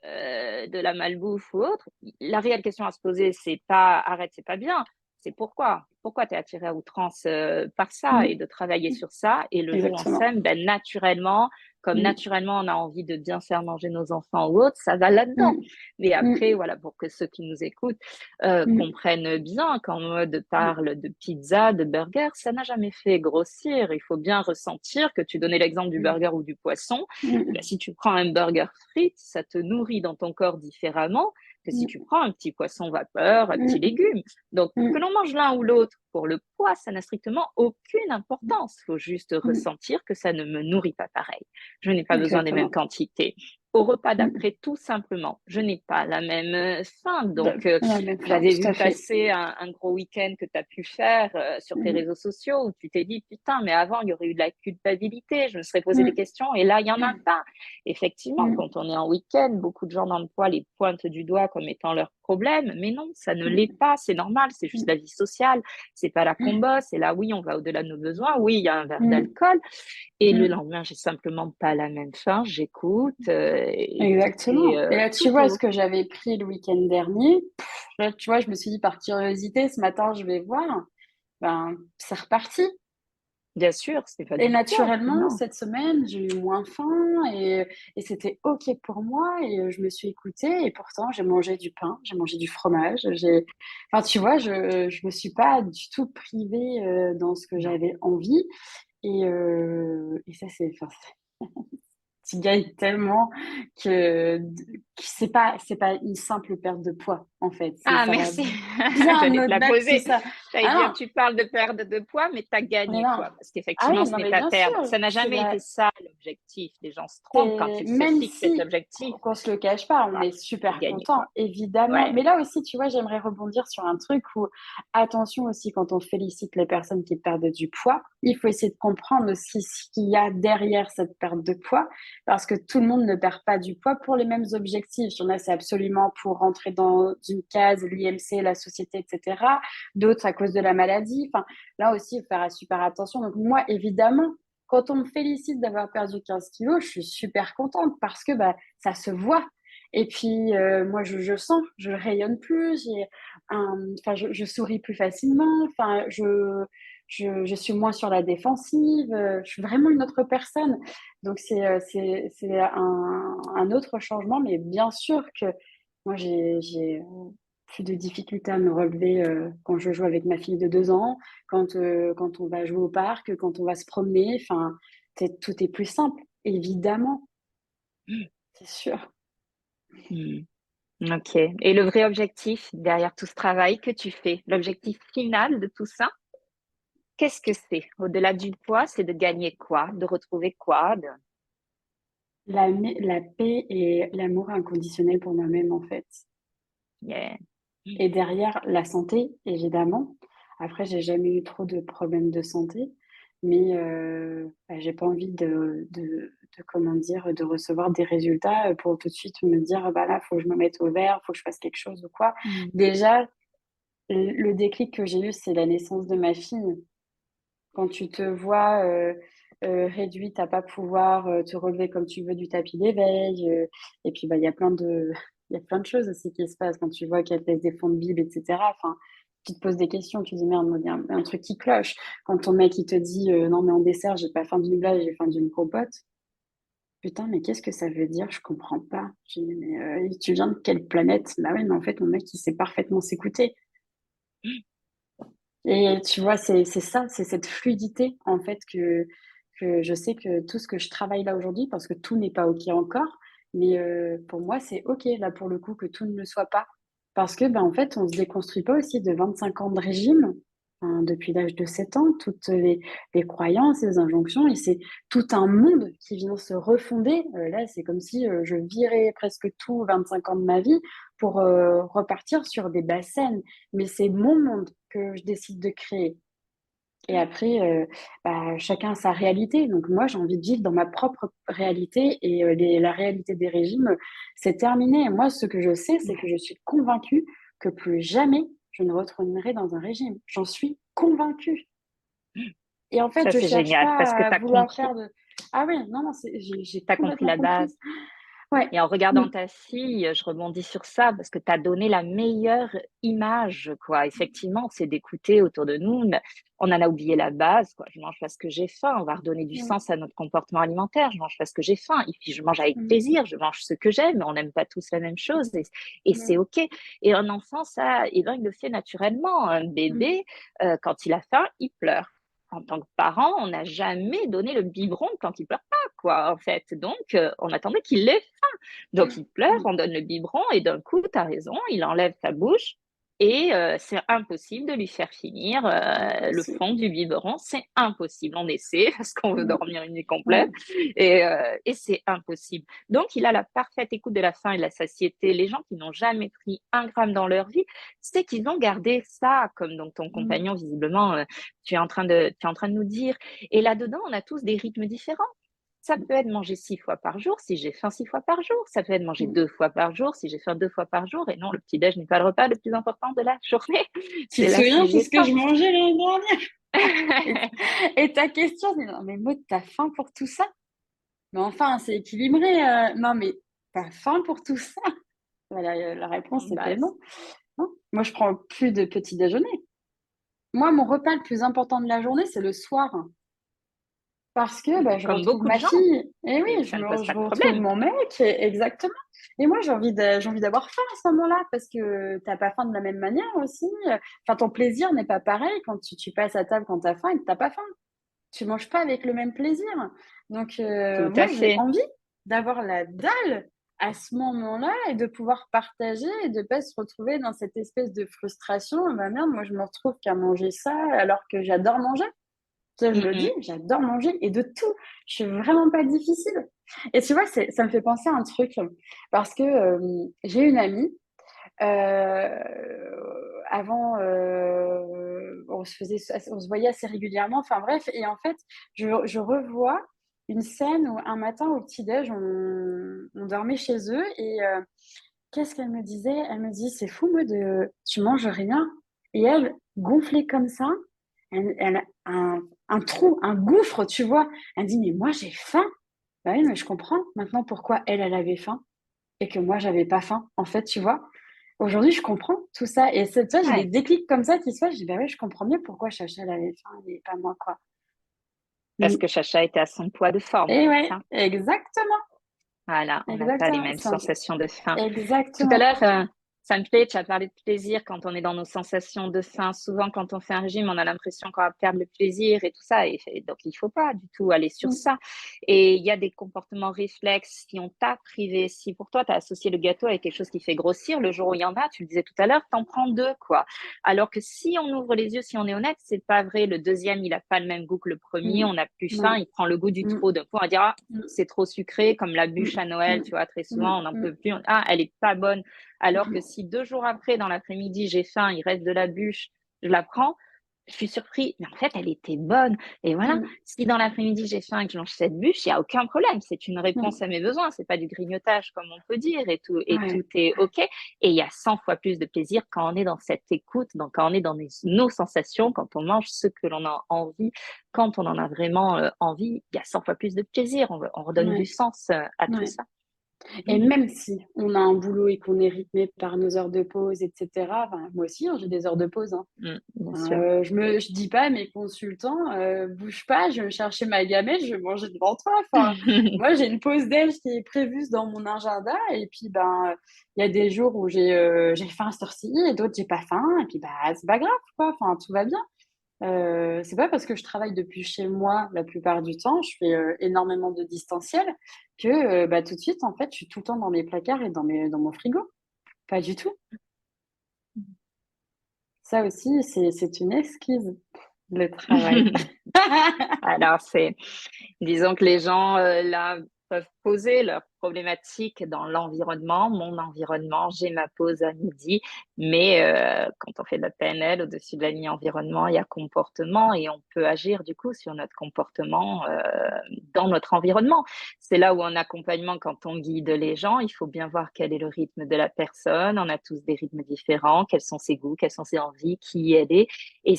de la malbouffe ou autre, la réelle question à se poser, c'est pas arrête, c'est pas bien, c'est pourquoi. Pourquoi tu es attiré à outrance par ça et mm, de travailler sur ça. Et le jour où on exactement. s'aime, ben, naturellement, comme Mm, naturellement on a envie de bien faire manger nos enfants ou autres, ça va là-dedans. mm, Mais après, mm, voilà, pour que ceux qui nous écoutent mm, comprennent bien, quand mode mm, parle de pizza, de burger, ça n'a jamais fait grossir. Il faut bien ressentir que tu donnais l'exemple du mm, burger ou du poisson. Eh ben, mm, si tu prends un burger frite, ça te nourrit dans ton corps différemment que si tu mm, prends un petit poisson vapeur, un petit mm, légume. Donc, que mm, l'on mange l'un ou l'autre, pour le poids, ça n'a strictement aucune importance. Il faut juste mm, ressentir que ça ne me nourrit pas pareil. Je n'ai pas besoin des mêmes exactement. quantités. Au repas Mm. d'après, tout simplement, je n'ai pas la même faim. Donc, La même fin, j'avais tout vu à fait. passer un gros week-end que tu as pu faire sur tes Mm, réseaux sociaux où tu t'es dit, putain, mais avant, il y aurait eu de la culpabilité, je me serais posé des mm, questions et là, il n'y en a pas. Effectivement, mm, quand on est en week-end, beaucoup de gens dans le poids les pointent du doigt comme étant leur problème, mais non, ça ne l'est mm, pas, c'est normal, c'est juste la mm, vie sociale, c'est pas la combat, c'est là, oui, on va au-delà de nos besoins, oui, il y a un verre mm, d'alcool, et le mm. lendemain, j'ai simplement pas la même faim, j'écoute, et Exactement. Et là, tu tout vois est ce ok. que j'avais pris le week-end dernier. Là, tu vois, je me suis dit par curiosité, ce matin, je vais voir. Ben, c'est reparti. Bien sûr, c'est pas Et du poids, naturellement, non. cette semaine, j'ai eu moins faim et c'était OK pour moi et je me suis écoutée et pourtant j'ai mangé du pain, j'ai mangé du fromage, enfin, tu vois, je me suis pas du tout privée, dans ce que Non. j'avais envie et ça, enfin, tu gagnes tellement que c'est pas une simple perte de poids, en fait. Ah, Ça va merci. bien J'allais te la au-delà de tout poser. ça. J'allais Ah dire, non, tu parles de perte de poids, mais tu as mais gagné non. quoi? Parce Ah qu'effectivement, oui, ce non, n'est mais pas bien perdre. sûr, Ça n'a c'est jamais été la ça l'objectif. Les gens se trompent quand c'est ils se même fixent cet si, objectif. qu'on se le cache pas, on Voilà, est c'est super gagné content, quoi. évidemment. Ouais. Mais là aussi, tu vois, j'aimerais rebondir sur un truc où, attention aussi, quand on félicite les personnes qui perdent du poids, il faut essayer de comprendre aussi ce qu'il y a derrière cette perte de poids, parce que tout le monde ne perd pas du poids pour les mêmes objectifs. Il y en a, c'est absolument pour rentrer dans une case, l'IMC, la société, etc. D'autres à cause de la maladie. Enfin, là aussi, il faut faire super attention. Donc moi, évidemment, quand on me félicite d'avoir perdu 15 kilos, je suis super contente parce que bah, ça se voit. Et puis, moi, je sens, je rayonne plus, enfin, je souris plus facilement, enfin, je suis moins sur la défensive, je suis vraiment une autre personne. Donc, c'est un autre changement, mais bien sûr que moi, j'ai plus de difficultés à me relever quand je joue avec ma fille de 2 ans, quand on va jouer au parc, quand on va se promener. Enfin, tout est plus simple, évidemment, c'est sûr. Hmm. Ok. Et le vrai objectif derrière tout ce travail que tu fais, l'objectif final de tout ça, qu'est-ce que c'est? Au-delà du poids, c'est de gagner quoi? De retrouver quoi? La paix et l'amour inconditionnel pour moi-même, en fait. Yeah. Et derrière, la santé, évidemment. Après, j'ai jamais eu trop de problèmes de santé, mais bah, j'ai pas envie comment dire, de recevoir des résultats pour tout de suite me dire, bah là, faut que je me mette au vert, faut que je fasse quelque chose ou quoi. Hmm. Déjà, le déclic que j'ai eu, c'est la naissance de ma fille. Quand tu te vois réduite à pas pouvoir te relever comme tu veux du tapis d'éveil, et puis bah, il y a plein de, il y a plein de choses aussi qui se passent quand tu vois qu'elle pèse des fonds de bib, etc. Enfin, tu te poses des questions, tu te dis merde, il y a un truc qui cloche. Quand ton mec il te dit non mais en dessert, j'ai pas faim d'une blague, j'ai faim d'une compote. Putain, mais qu'est-ce que ça veut dire? Je comprends pas. Je dis, mais tu viens de quelle planète? Bah ouais, mais en fait, mon mec, il sait parfaitement s'écouter. Et tu vois, c'est ça, c'est cette fluidité, en fait, que je sais que tout ce que je travaille là aujourd'hui, parce que tout n'est pas OK encore, mais pour moi, c'est OK, là, pour le coup, que tout ne le soit pas. Parce que, ben, en fait, on se déconstruit pas aussi de 25 ans de régime, hein, depuis l'âge de 7 ans, toutes les croyances, les injonctions, et c'est tout un monde qui vient se refonder. Là, c'est comme si je virais presque tout 25 ans de ma vie pour repartir sur des bases saines. Mais c'est mon monde que je décide de créer. Et après, bah, chacun a sa réalité. Donc moi, j'ai envie de vivre dans ma propre réalité et la réalité des régimes, c'est terminé. Et moi, ce que je sais, c'est que je suis convaincue que plus jamais je ne retournerai dans un régime. J'en suis convaincue. Et en fait, Ça, je c'est cherche génial parce que pas à vouloir faire de... Ah oui, non, non, j'ai t'as compris complètement la compris. base. Ouais. Et en Mm, regardant ta fille, je rebondis sur ça parce que tu as donné la meilleure image, quoi. Effectivement, c'est d'écouter autour de nous. On en a oublié la base, quoi. Je mange parce que j'ai faim. On va redonner du mm, sens à notre comportement alimentaire. Je mange parce que j'ai faim. Et puis, je mange avec mm, plaisir. Je mange ce que j'aime. On n'aime pas tous la même chose et c'est mm, OK. Et un enfant, ça, eh ben, il le fait naturellement. Un mm, bébé, quand il a faim, il pleure. En tant que parent, on n'a jamais donné le biberon quand il pleure pas, quoi, en fait. Donc, on attendait qu'il ait donc il pleure, mm. on donne le biberon et d'un coup, tu as raison, il enlève sa bouche et c'est impossible de lui faire finir le Impossible. fond du biberon. C'est impossible. On essaie parce qu'on veut Mm, dormir une nuit complète mm, et c'est impossible. Donc il a la parfaite écoute de la faim et de la satiété. Les gens qui n'ont jamais pris un gramme dans leur vie, c'est qu'ils ont gardé ça, comme donc ton mm, compagnon, visiblement, tu es en train de nous dire. Et là-dedans, on a tous des rythmes différents. Ça peut être manger 6 fois par jour si j'ai faim 6 fois par jour. Ça peut être manger mm. 2 fois par jour si j'ai faim 2 fois par jour. Et non, le petit-déj n'est pas le repas le plus important de la journée. Tu C'est te là souviens, si c'est j'ai ce que faim. je mangeais l'année dernière. Et, et ta question, c'est non, mais Maud, t'as faim pour tout ça? Mais enfin, c'est équilibré. Non, mais t'as faim pour tout ça? La réponse était Bah, non. Non. Moi, je prends plus de petit déjeuner. Moi, mon repas le plus important de la journée, c'est le soir. Parce que bah, je comme retrouve beaucoup de ma gens, fille. Et oui, et ça ne pose je pas de retrouve problème. mon mec, exactement. Et moi, j'ai envie d'avoir faim à ce moment-là, parce que t'as pas faim de la même manière aussi. Enfin, ton plaisir n'est pas pareil quand tu passes à table quand t'as faim et que t'as pas faim. Tu manges pas avec le même plaisir. Donc, Tout moi, à j'ai fait. envie d'avoir la dalle à ce moment-là et de pouvoir partager et de pas se retrouver dans cette espèce de frustration. Bah merde, moi, je me retrouve qu'à manger ça alors que j'adore manger. Ça, je le dis, Mhm. j'adore manger et de tout. Je suis vraiment pas difficile. Et tu vois, ça me fait penser à un truc parce que j'ai une amie. Avant, on se voyait assez régulièrement. Enfin bref, et en fait, je revois une scène où un matin au petit-déj, on dormait chez eux et qu'est-ce qu'elle me disait? Elle me dit, c'est fou, moi, tu manges rien. Et elle, gonflée comme ça, elle a un trou, un gouffre, tu vois. Elle dit, mais moi, j'ai faim. Bah oui, mais je comprends maintenant pourquoi elle avait faim et que moi, j'avais pas faim. En fait, tu vois, aujourd'hui, je comprends tout ça. Et tu vois, j'ai des Ouais, déclics comme ça qui se passent. Je dis, bah oui, je comprends mieux pourquoi Chacha, elle avait faim et pas moi, quoi. parce Mm. que Chacha était à son poids de forme, Et c'est ouais, ça? exactement, Voilà, on n'a pas les exactement. mêmes sensations de faim. Tout à Exactement. l'heure, ça me plaît, tu as parlé de plaisir quand on est dans nos sensations de faim. Souvent, quand on fait un régime, on a l'impression qu'on va perdre le plaisir et tout ça. Et donc, il ne faut pas du tout aller sur Mm, ça. Et il y a des comportements réflexes. Si on t'a privé, si pour toi, tu as associé le gâteau avec quelque chose qui fait grossir, le jour où il y en a, tu le disais tout à l'heure, t'en prends deux, quoi. Alors que si on ouvre les yeux, si on est honnête, c'est pas vrai. Le deuxième, il n'a pas le même goût que le premier. mm. On n'a plus faim. Non. Il prend le goût du Mm, trop. D'un coup, on va dire, ah, mm, c'est trop sucré, comme la mm, bûche à Noël, mm, tu vois, très mm, souvent, on n'en mm, peut plus. Ah, elle est pas bonne. Alors que mm. si 2 jours après, dans l'après-midi, j'ai faim, il reste de la bûche, je la prends, je suis surpris. Mais en fait, elle était bonne. Et voilà, Mm, si dans l'après-midi, j'ai faim et que je mange cette bûche, il n'y a aucun problème. C'est une réponse mm. à mes besoins. C'est pas du grignotage, comme on peut dire, et tout Ouais, est OK. Et il y a 100 fois plus de plaisir quand on est dans cette écoute, donc quand on est dans nos sensations, quand on mange ce que l'on a envie, quand on en a vraiment envie, il y a 100 fois plus de plaisir. On redonne du ouais, sens à tout ouais. ça. Et Mmh. même si on a un boulot et qu'on est rythmé par nos heures de pause, et cetera, enfin, moi aussi, hein, j'ai des heures de pause, hein. Bien sûr. Je dis pas à mes consultants, «Bouge pas, je vais chercher ma gamelle, je vais manger devant toi». Enfin, moi, j'ai une pause déj qui est prévue dans mon agenda et puis, ben, il y a des jours où j'ai faim à cette heure-ci et d'autres, j'ai pas faim et puis, bah, c'est pas grave, quoi, enfin, tout va bien. C'est pas parce que je travaille depuis chez moi la plupart du temps, je fais, énormément de distanciel que, bah, tout de suite, en fait, je suis tout le temps dans mes placards et dans mon frigo. Pas du tout. Ça aussi, c'est une excuse, le travail. Alors c'est disons que les gens, là, peuvent poser leurs problématiques dans l'environnement. Mon environnement, j'ai ma pause à midi, mais quand on fait de la PNL, au-dessus de la ligne environnement, il y a comportement et on peut agir du coup sur notre comportement, dans notre environnement. C'est là où en accompagnement, quand on guide les gens, il faut bien voir quel est le rythme de la personne. On a tous des rythmes différents, quels sont ses goûts, quelles sont ses envies, qui elle est et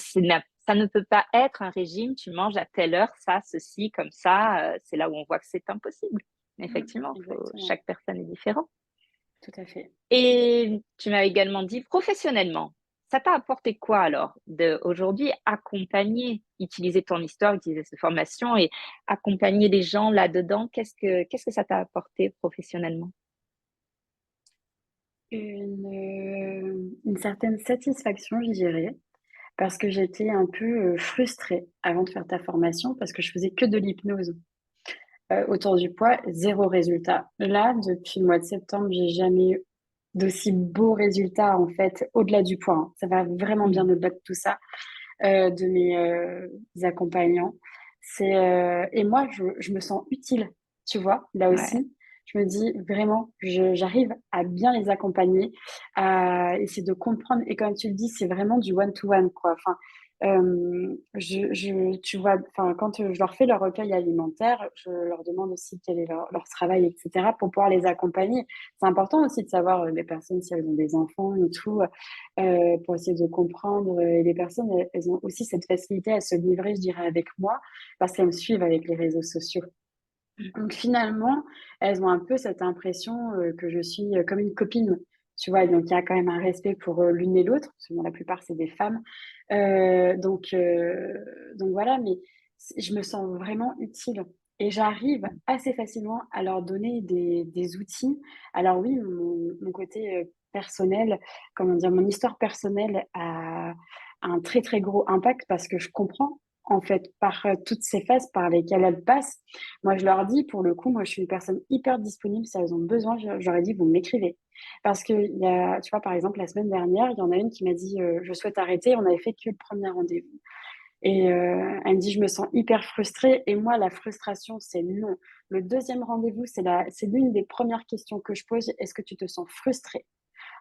ça ne peut pas être un régime, tu manges à telle heure, ça, ceci, comme ça. C'est là où on voit que c'est impossible. Mmh, Effectivement, exactement, chaque personne est différente. tout à fait. Et tu m'as également dit professionnellement. Ça t'a apporté quoi alors de aujourd'hui accompagner, utiliser ton histoire, utiliser cette formation et accompagner les gens là-dedans? Qu'est-ce que ça t'a apporté professionnellement? Une certaine satisfaction, je dirais, parce que j'étais un peu, frustrée avant de faire ta formation parce que je faisais que de l'hypnose. Autour du poids, zéro résultat. Là, depuis le mois de septembre, j'ai jamais eu d'aussi beaux résultats, en fait, au-delà du poids, hein. Ça va vraiment bien Mmh. au-delà de tout ça, de mes, accompagnants. Et moi, je me sens utile, tu vois? Là Ouais. aussi, je me dis vraiment, j'arrive à bien les accompagner, à essayer de comprendre et comme tu le dis, c'est vraiment du one to one, quoi. Enfin, tu vois, enfin, quand, je leur fais leur recueil alimentaire, je leur demande aussi quel est leur travail et cetera pour pouvoir les accompagner. C'est important aussi de savoir, les personnes si elles ont des enfants et tout, pour essayer de comprendre, et les personnes, elles ont aussi cette facilité à se livrer, je dirais, avec moi, parce qu'elles me suivent avec les réseaux sociaux. Donc finalement, elles ont un peu cette impression, que je suis, comme une copine, tu vois? Donc il y a quand même un respect pour, l'une et l'autre, parce que bon, la plupart, c'est des femmes. Donc voilà, mais je me sens vraiment utile et j'arrive assez facilement à leur donner des outils. Alors oui, mon côté, personnel, comment dire? Mon histoire personnelle a un très, très gros impact parce que je comprends, en fait, par, toutes ces phases par lesquelles elles passent. Moi, je leur dis, pour le coup, moi, je suis une personne hyper disponible. Si elles ont besoin, je leur ai dit, vous m'écrivez. Parce que il y a, tu vois, par exemple, la semaine dernière, il y en a une qui m'a dit, je souhaite arrêter. On avait fait que le premier rendez-vous. Et elle me dit, je me sens hyper frustrée. Et moi, la frustration, c'est non. Le deuxième rendez-vous, c'est l'une des premières questions que je pose. Est-ce que tu te sens frustrée?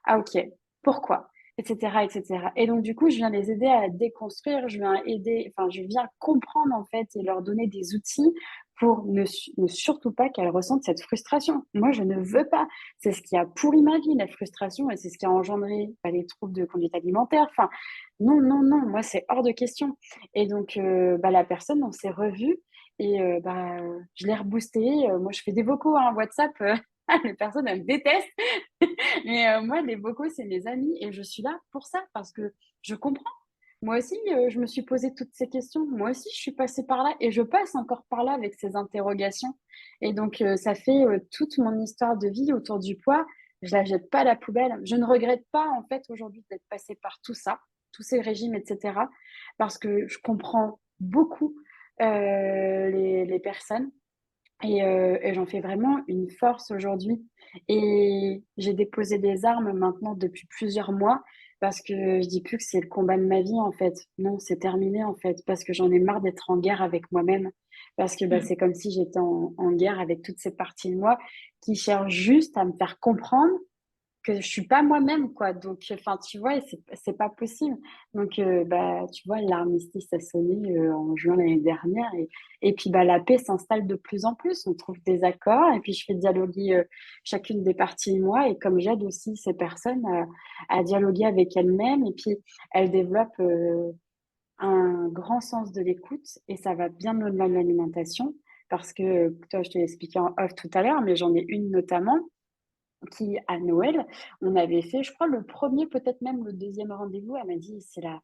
Ah OK, pourquoi? Et cetera et cetera et donc du coup, je viens les aider à déconstruire, je viens comprendre en fait et leur donner des outils pour ne surtout pas qu'elles ressentent cette frustration. Moi, je ne veux pas. C'est ce qui a pourri ma vie, la frustration et c'est ce qui a engendré, bah, les troubles de conduite alimentaire. Enfin, non, non, non, moi, c'est hors de question et donc bah, la personne, on s'est revus et bah, je l'ai reboostée, moi, je fais des vocaux, hein, WhatsApp, les personnes, elles me détestent mais moi, les vocaux, c'est mes amis et je suis là pour ça parce que je comprends. Moi aussi, je me suis posé toutes ces questions. Moi aussi, je suis passée par là et je passe encore par là avec ces interrogations et donc ça fait, toute mon histoire de vie autour du poids, je la jette pas à la poubelle. Je ne regrette pas, en fait, aujourd'hui d'être passée par tout ça, tous ces régimes et cetera, parce que je comprends beaucoup, les personnes et j'en fais vraiment une force aujourd'hui et j'ai déposé des armes maintenant depuis plusieurs mois parce que je dis plus que c'est le combat de ma vie, en fait. Non, c'est terminé, en fait, parce que j'en ai marre d'être en guerre avec moi-même. Parce que, bah, Mmh. c'est comme si j'étais en guerre avec toutes ces parties de moi qui cherchent juste à me faire comprendre que je suis pas moi-même, quoi, donc enfin, tu vois? Et c'est pas possible, donc bah, tu vois? L'armistice a sonné, en juin l'année dernière et puis, bah, la paix s'installe de plus en plus. On trouve des accords et puis je fais dialoguer, chacune des parties de moi et comme j'aide aussi ces personnes à dialoguer avec elles-mêmes et puis elles développent, un grand sens de l'écoute et ça va bien au-delà de l'alimentation parce que toi, je t'ai expliqué en off tout à l'heure, mais j'en ai une notamment qui, à Noël, on avait fait, je crois, le premier, peut-être même le deuxième rendez-vous. Elle m'a dit, c'est la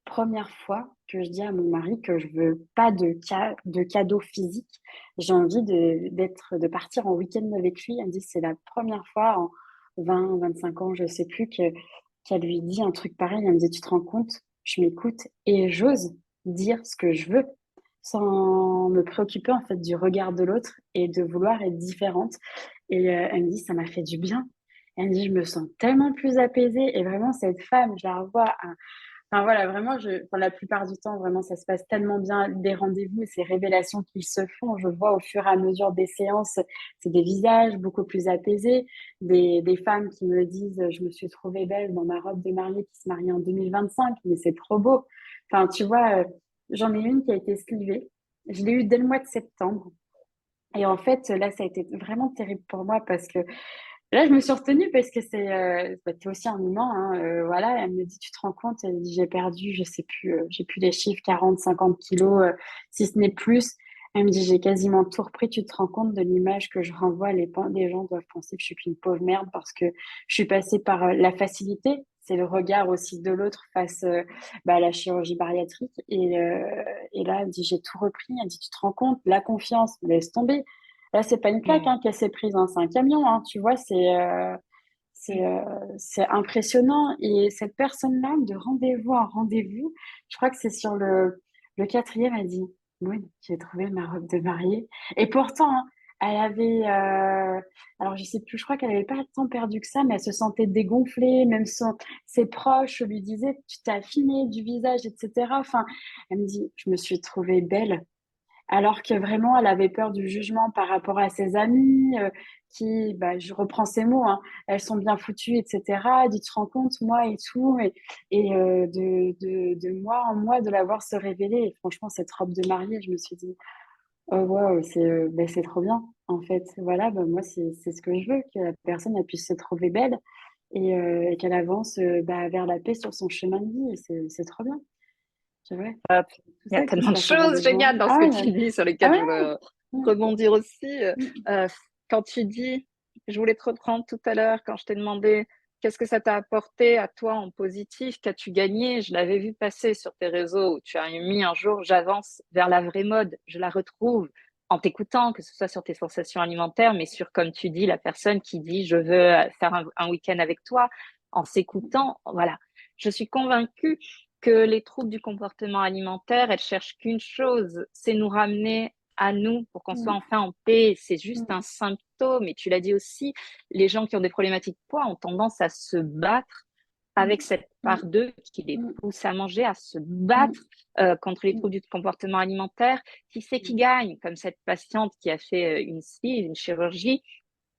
première fois que je dis à mon mari que je veux pas de cadeau physique. J'ai envie de partir en week-end avec lui. Elle me dit, c'est la première fois en 25 ans, je sais plus, qu'elle lui dit un truc pareil. Elle me dit, tu te rends compte, je m'écoute et j'ose dire ce que je veux sans me préoccuper en fait du regard de l'autre et de vouloir être différente. Et elle me dit, ça m'a fait du bien. Elle me dit, je me sens tellement plus apaisée. Et vraiment, cette femme, je la revois. Enfin voilà, vraiment, enfin, la plupart du temps, vraiment, ça se passe tellement bien. Des rendez-vous, ces révélations qu'ils se font, je vois au fur et à mesure des séances, c'est des visages beaucoup plus apaisés. Des femmes qui me disent, je me suis trouvée belle dans ma robe de mariée qui se marie en 2025, mais c'est trop beau. Enfin, tu vois, j'en ai une qui a été slivée. Je l'ai eue dès le mois de septembre. Et en fait, là, ça a été vraiment terrible pour moi parce que là, je me suis retenue parce que t'es aussi un humain, hein, voilà, elle me dit, tu te rends compte, elle me dit, j'ai perdu, je sais plus, j'ai plus les chiffres, 40, 50 kilos, si ce n'est plus. Elle me dit, j'ai quasiment tout repris, tu te rends compte de l'image que je renvoie, les gens doivent penser que je suis qu'une pauvre merde parce que je suis passée par la facilité, c'est le regard aussi de l'autre face à la chirurgie bariatrique. Et là, elle me dit, j'ai tout repris, elle me dit, tu te rends compte, la confiance, laisse tomber. Là, c'est pas une claque Mm. hein, qu'elle s'est prise, hein, c'est un camion, hein, tu vois, c'est euh, c'est impressionnant. Et cette personne-là, de rendez-vous en rendez-vous, je crois que c'est sur le quatrième, elle dit, oui, j'ai trouvé ma robe de mariée. Et pourtant, hein, elle avait, alors je sais plus, je crois qu'elle avait pas tant perdu que ça, mais elle se sentait dégonflée, même ses proches lui disaient, tu t'es affinée du visage, etc. Enfin, elle me dit, je me suis trouvée belle alors que vraiment, elle avait peur du jugement par rapport à ses amies, qui, je reprends ces mots, hein, elles sont bien foutues, etc. Elle dit, tu te rends compte, moi et tout, et de mois en mois de la voir se révéler. Et franchement, cette robe de mariée, je me suis dit, oh wow, c'est trop bien. En fait, voilà, moi, c'est ce que je veux, que la personne elle puisse se trouver belle et qu'elle avance vers la paix sur son chemin de vie. Et c'est trop bien, c'est vrai. Hop. Tout Il y a ça qui se tellement de passe en choses rendez-vous, hein. géniales dans ce Ah que ouais, tu dis sur ah lesquelles ouais, je veux ouais. rebondir aussi. Mm, Euh, Quand tu dis, je voulais te reprendre tout à l'heure quand je t'ai demandé qu'est-ce que ça t'a apporté à toi en positif, qu'as-tu gagné? Je l'avais vu passer sur tes réseaux où tu as mis un jour, j'avance vers la vraie mode, je la retrouve en t'écoutant, que ce soit sur tes sensations alimentaires, mais sur, comme tu dis, la personne qui dit, je veux faire un week-end avec toi, en s'écoutant, voilà. Je suis convaincue que les troubles du comportement alimentaire, elles cherchent qu'une chose, c'est nous ramener à nous pour qu'on soit mm, enfin en paix. C'est juste un mm, symptôme. Et tu l'as dit aussi, les gens qui ont des problématiques de poids ont tendance à se battre avec cette mm, part d'eux qui les mm, pousse à manger, à se mm, battre contre les mm, troubles du comportement alimentaire. Qui c'est qui gagne? Comme cette patiente qui a fait une sleeve, une chirurgie,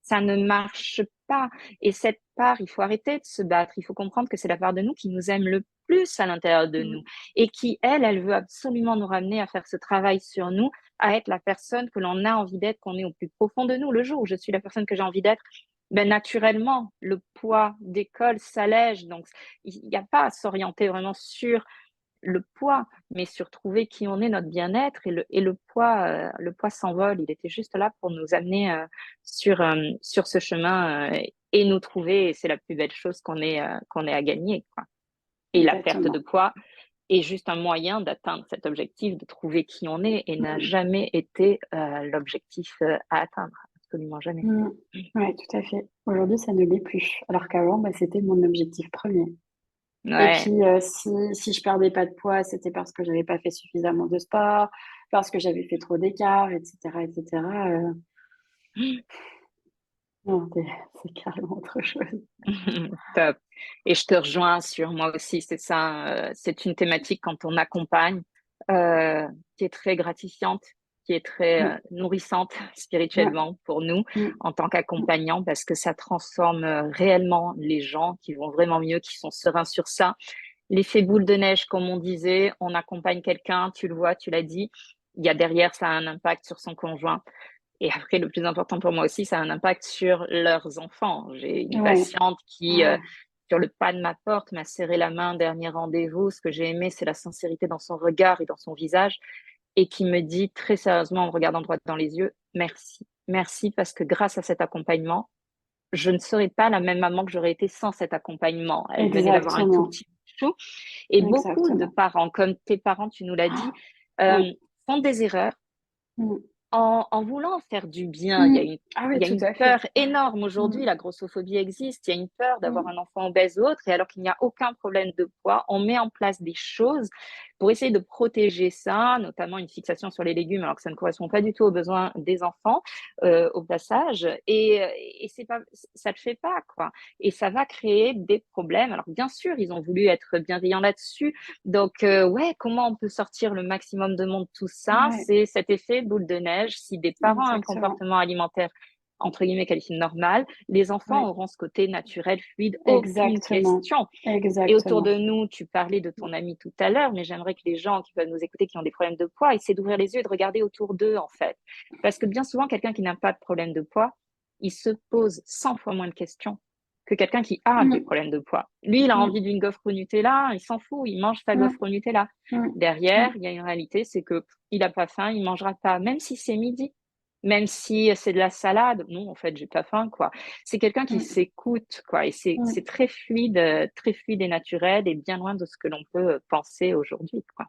ça ne marche pas. Et cette part, il faut arrêter de se battre. Il faut comprendre que c'est la part de nous qui nous aime le plus à l'intérieur de nous mm, et qui, elle veut absolument nous ramener à faire ce travail sur nous, à être la personne que l'on a envie d'être, qu'on est au plus profond de nous. Le jour où je suis la personne que j'ai envie d'être, ben naturellement, le poids d'école s'allège. Donc, il n'y a pas à s'orienter vraiment sur le poids, mais sur trouver qui on est, notre bien-être le poids s'envole. Il était juste là pour nous amener sur ce chemin et nous trouver. Et c'est la plus belle chose qu'on ait à gagner, quoi. Et la perte de exactement. poids est juste un moyen d'atteindre cet objectif, de trouver qui on est et n'a Mm, jamais été l'objectif à atteindre. Absolument jamais. mm. Ouais, tout à fait. Aujourd'hui, ça ne l'est plus. Alors qu'avant, c'était mon objectif premier. Et Ouais. puis, si je perdais pas de poids, c'était parce que j'avais pas fait suffisamment de sport, parce que j'avais fait trop d'écart, etc., etc. Non, c'est carrément autre chose. Top. Et je te rejoins sur moi aussi, c'est ça, c'est une thématique quand on accompagne euh, qui est très gratifiante, qui est très Mm, nourrissante ouais, spirituellement pour nous mm, en tant mm, qu'accompagnants parce que ça transforme réellement les gens qui vont vraiment mieux, qui sont sereins sur ça. L'effet boule de neige, comme on disait, on accompagne quelqu'un, tu le vois, tu l'as dit, il y a derrière, ça a un impact sur son conjoint. Et après, le plus important pour moi aussi, ça a un impact sur leurs enfants. J'ai une ouais, patiente qui, ouais, sur le pas de ma porte, m'a serré la main, dernier rendez-vous. Ce que j'ai aimé, c'est la sincérité dans son regard et dans son visage. et qui me dit très sérieusement en me regardant droit dans les yeux, merci. Merci parce que grâce à cet accompagnement, je ne serais pas la même maman que j'aurais été sans cet accompagnement. Elle venait d'avoir un tout Exactement. petit chou. Et beaucoup de Exactement. parents, comme tes parents, tu nous l'as dit, Ah, oui. euh, font des erreurs Mm. en voulant faire du bien. Mm. Ah oui, Il y a tout une à fait. peur énorme aujourd'hui, Mm. la grossophobie existe, il y a une peur d'avoir Mm. un enfant obèse ou autre, et alors qu'il n'y a aucun problème de poids, on met en place des choses pour essayer de protéger ça, notamment une fixation sur les légumes, alors que ça ne correspond pas du tout aux besoins des enfants, au passage, et c'est pas, ça ne le fait pas, quoi. Et ça va créer des problèmes. Alors bien sûr, ils ont voulu être bienveillants là-dessus, donc, ouais, comment on peut sortir le maximum de monde tout ça? Ouais, C'est cet effet boule de neige. Si des parents ont un exactement. comportement alimentaire, entre guillemets, qualifié normal, les enfants Ouais, auront ce côté naturel, fluide, aucune exactement. question. Et autour Exactement. de nous, tu parlais de ton ami tout à l'heure, mais j'aimerais que les gens qui peuvent nous écouter, qui ont des problèmes de poids, essaient d'ouvrir les yeux et de regarder autour d'eux, en fait. Parce que bien souvent, quelqu'un qui n'a pas de problème de poids, il se pose 100 fois moins de questions que quelqu'un qui a des Mm. problèmes de poids. Lui, il a Mm. envie d'une gaufre au Nutella, il s'en fout, il mange sa Mm. gaufre au Nutella. Mm. Derrière, Mm. il y a une réalité, c'est que il n'a pas faim, il mangera pas, même si c'est midi, même si c'est de la salade. Non, en fait, j'ai pas faim, quoi. C'est quelqu'un qui Mm. s'écoute, quoi, et c'est Mm. très fluide et naturel, et bien loin de ce que l'on peut penser aujourd'hui, quoi.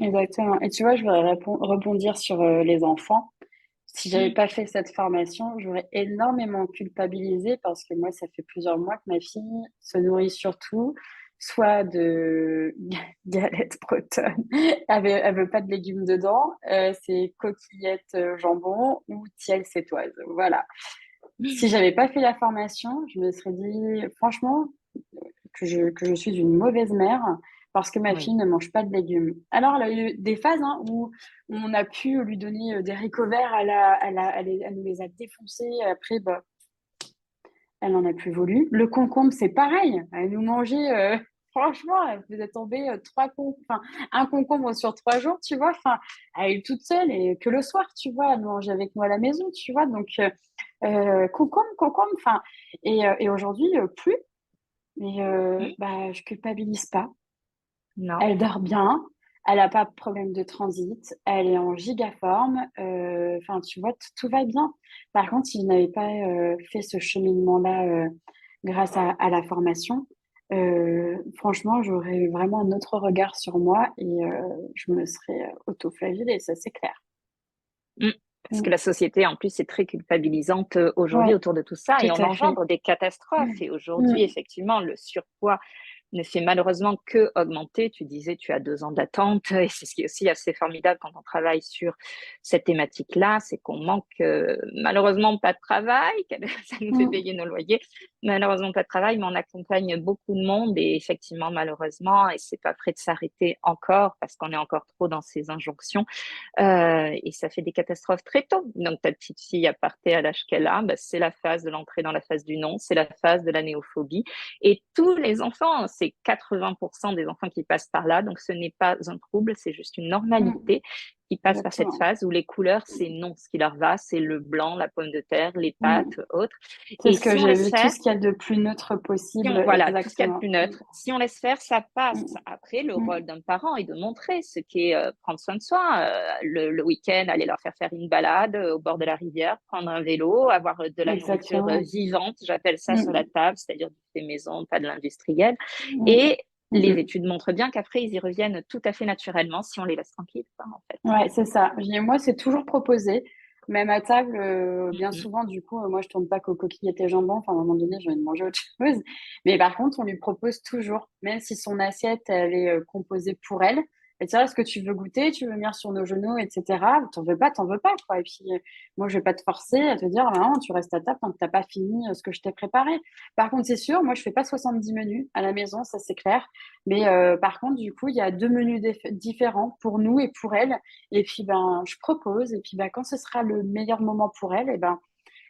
Exactement. Et tu vois, je voudrais rebondir sur les enfants. Si j'avais pas fait cette formation, j'aurais énormément culpabilisé parce que moi, ça fait plusieurs mois que ma fille se nourrit surtout soit de galettes bretonnes, elle veut pas de légumes dedans, c'est coquillettes jambon ou tiels sétoises. Voilà. Si j'avais pas fait la formation, je me serais dit franchement que je suis une mauvaise mère parce que ma Oui, fille ne mange pas de légumes. Alors, elle a eu des phases hein, où on a pu lui donner des haricots verts, elle nous les a défoncés. Après, bah, elle n'en a plus voulu. Le concombre, c'est pareil. Elle nous mangeait, franchement, elle faisait tomber enfin, un concombre sur 3 jours, tu vois. Enfin, elle est toute seule et que le soir, tu vois, elle mangeait avec nous à la maison, tu vois. Donc, concombre, enfin, et aujourd'hui, plus. Mais mmh, bah, je culpabilise pas. non. Elle dort bien, elle a pas de problème de transit, elle est en giga forme. Enfin, tu vois, tout va bien. Par contre, si je n'avais pas fait ce cheminement-là grâce à la formation, franchement, j'aurais eu vraiment un autre regard sur moi et je me serais autoflagellée, ça c'est clair. Mmh. Parce que Mm. la société, en plus, est très culpabilisante aujourd'hui Ouais, autour de tout ça tout et on à fait. engendre des catastrophes. Mm. Et aujourd'hui, Mm. effectivement, le surpoids ne fait malheureusement que augmenter. Tu disais, tu as 2 ans d'attente et c'est ce qui est aussi assez formidable quand on travaille sur cette thématique-là, c'est qu'on manque malheureusement pas de travail, ça nous fait Mm. payer nos loyers, malheureusement pas de travail, mais on accompagne beaucoup de monde et effectivement, malheureusement, et c'est pas prêt de s'arrêter encore parce qu'on est encore trop dans ces injonctions. Et ça fait des catastrophes très tôt. Donc, ta petite fille, à partir à l'âge qu'elle a, bah, c'est la phase de l'entrée dans la phase du non, c'est la phase de la néophobie. Et tous les enfants, c'est 80% des enfants qui passent par là. Donc, ce n'est pas un trouble, c'est juste une Mm. normalité qui passe par cette Exactement. phase où les couleurs, c'est non. Ce qui leur va, c'est le blanc, la pomme de terre, les Mm. pâtes, autres. C'est Et ce que si on j'ai laisse vu, tout faire, ce qu'il y a de plus neutre possible, voilà, tout ce qu'il y a de exactement. plus Mm. neutre. Si on laisse faire, ça passe. Mm. Après, le Mm. rôle d'un parent est de montrer ce qu'est prendre soin de soi. Le week-end, aller leur faire une balade au bord de la rivière, prendre un vélo, avoir de la nourriture Exactement. vivante, j'appelle ça, sur la Mm. table, c'est-à-dire du fait maison, pas de l'industriel. Mm. Et les Mm. études montrent bien qu'après, ils y reviennent tout à fait naturellement si on les laisse tranquilles, quoi, en fait. Ouais, c'est ça. Moi, c'est toujours proposé. Même à table, bien Mm, souvent, du coup, moi, je tourne pas qu'aux coquillettes et jambon. Enfin, à un moment donné, j'ai envie de manger autre chose. Mais par contre, on lui propose toujours, même si son assiette, elle est composée pour elle. Et tu vois, est-ce que tu veux goûter? Tu veux venir sur nos genoux, etc. T'en veux pas, quoi. Et puis, moi, je vais pas te forcer à te dire, ah, non, tu restes à table tant que t'as pas fini ce que je t'ai préparé. Par contre, c'est sûr, moi, je fais pas 70 menus à la maison, ça, c'est clair. Mais par contre, du coup, il y a 2 menus différents pour nous et pour elle. Et puis, ben, je propose. Et puis, ben, quand ce sera le meilleur moment pour elle, et ben,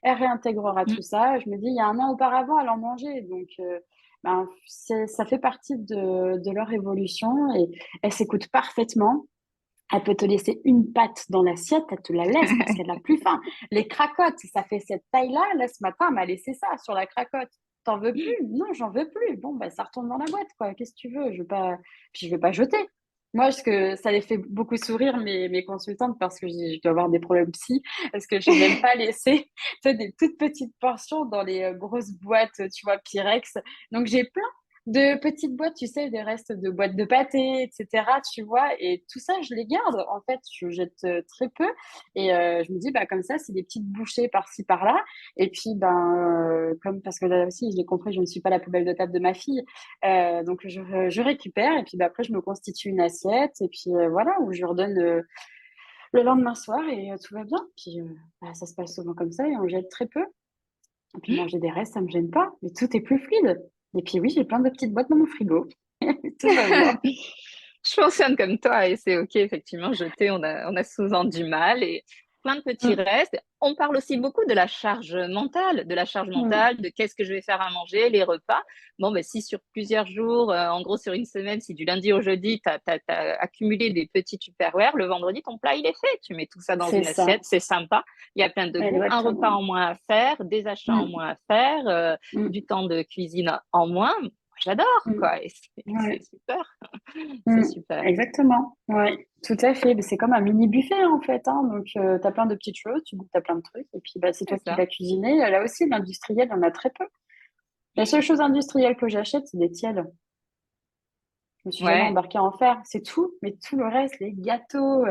elle réintégrera mm, tout ça. Je me dis, il y a un an auparavant, elle en mangeait. Donc, ben, ça fait partie de leur évolution. Et elle s'écoute parfaitement. Elle peut te laisser une pâte dans l'assiette, elle te la laisse parce qu'elle n'a plus faim. Les cracottes, ça fait cette taille-là. Là, ce matin, elle m'a laissé ça sur la cracotte. T'en veux plus? Non, j'en veux plus. Bon, ben, ça retourne dans la boîte, quoi. Qu'est-ce que tu veux? Je veux pas, puis je vais pas jeter. Moi, ça les fait beaucoup sourire, mes consultantes, parce que je dois avoir des problèmes psy, parce que je n'aime pas laisser tu sais, des toutes petites portions dans les grosses boîtes, tu vois, Pyrex. Donc, j'ai plein de petites boîtes, tu sais, des restes de boîtes de pâté, etc., tu vois, et tout ça, je les garde. En fait, je jette très peu. Et je me dis, bah, comme ça, c'est des petites bouchées par-ci, par-là. Et puis, comme, parce que là aussi, je l'ai compris, je ne suis pas la poubelle de table de ma fille. Donc, je récupère et puis après, je me constitue une assiette et puis voilà, où je redonne le lendemain soir et tout va bien. Puis ça se passe souvent comme ça et on jette très peu. Et puis manger des restes, ça me gêne pas, mais tout est plus fluide. Et puis oui, j'ai plein de petites boîtes dans mon frigo. Tout va bien. Je fonctionne comme toi et c'est OK, effectivement, jeter, on a souvent du mal et plein de petits Mm, restes. On parle aussi beaucoup de la charge mm. mentale, de qu'est-ce que je vais faire à manger, les repas. Bon, ben, si sur plusieurs jours, en gros sur une semaine, si du lundi au jeudi, tu as accumulé des petits Tupperware, le vendredi, ton plat, il est fait. Tu mets tout ça dans C'est une ça, assiette, c'est sympa. Il y a plein de goûts, un repas exactement. en moins à faire, des achats en Mm, moins à faire, mm, du temps de cuisine en moins. J'adore, mm. quoi. Et c'est Ouais. super. C'est Mm, super. exactement, ouais, tout à fait. Mais c'est comme un mini buffet en fait, hein. Donc, tu as plein de petites choses, tu goûtes à plein de trucs, et puis bah, c'est toi C'est qui ça. vas cuisiner. Là aussi, l'industriel, il y en a très peu. La seule chose industrielle que j'achète, c'est des tiels. Je me suis jamais Ouais, embarquée à en faire, c'est tout. Mais tout le reste, les gâteaux,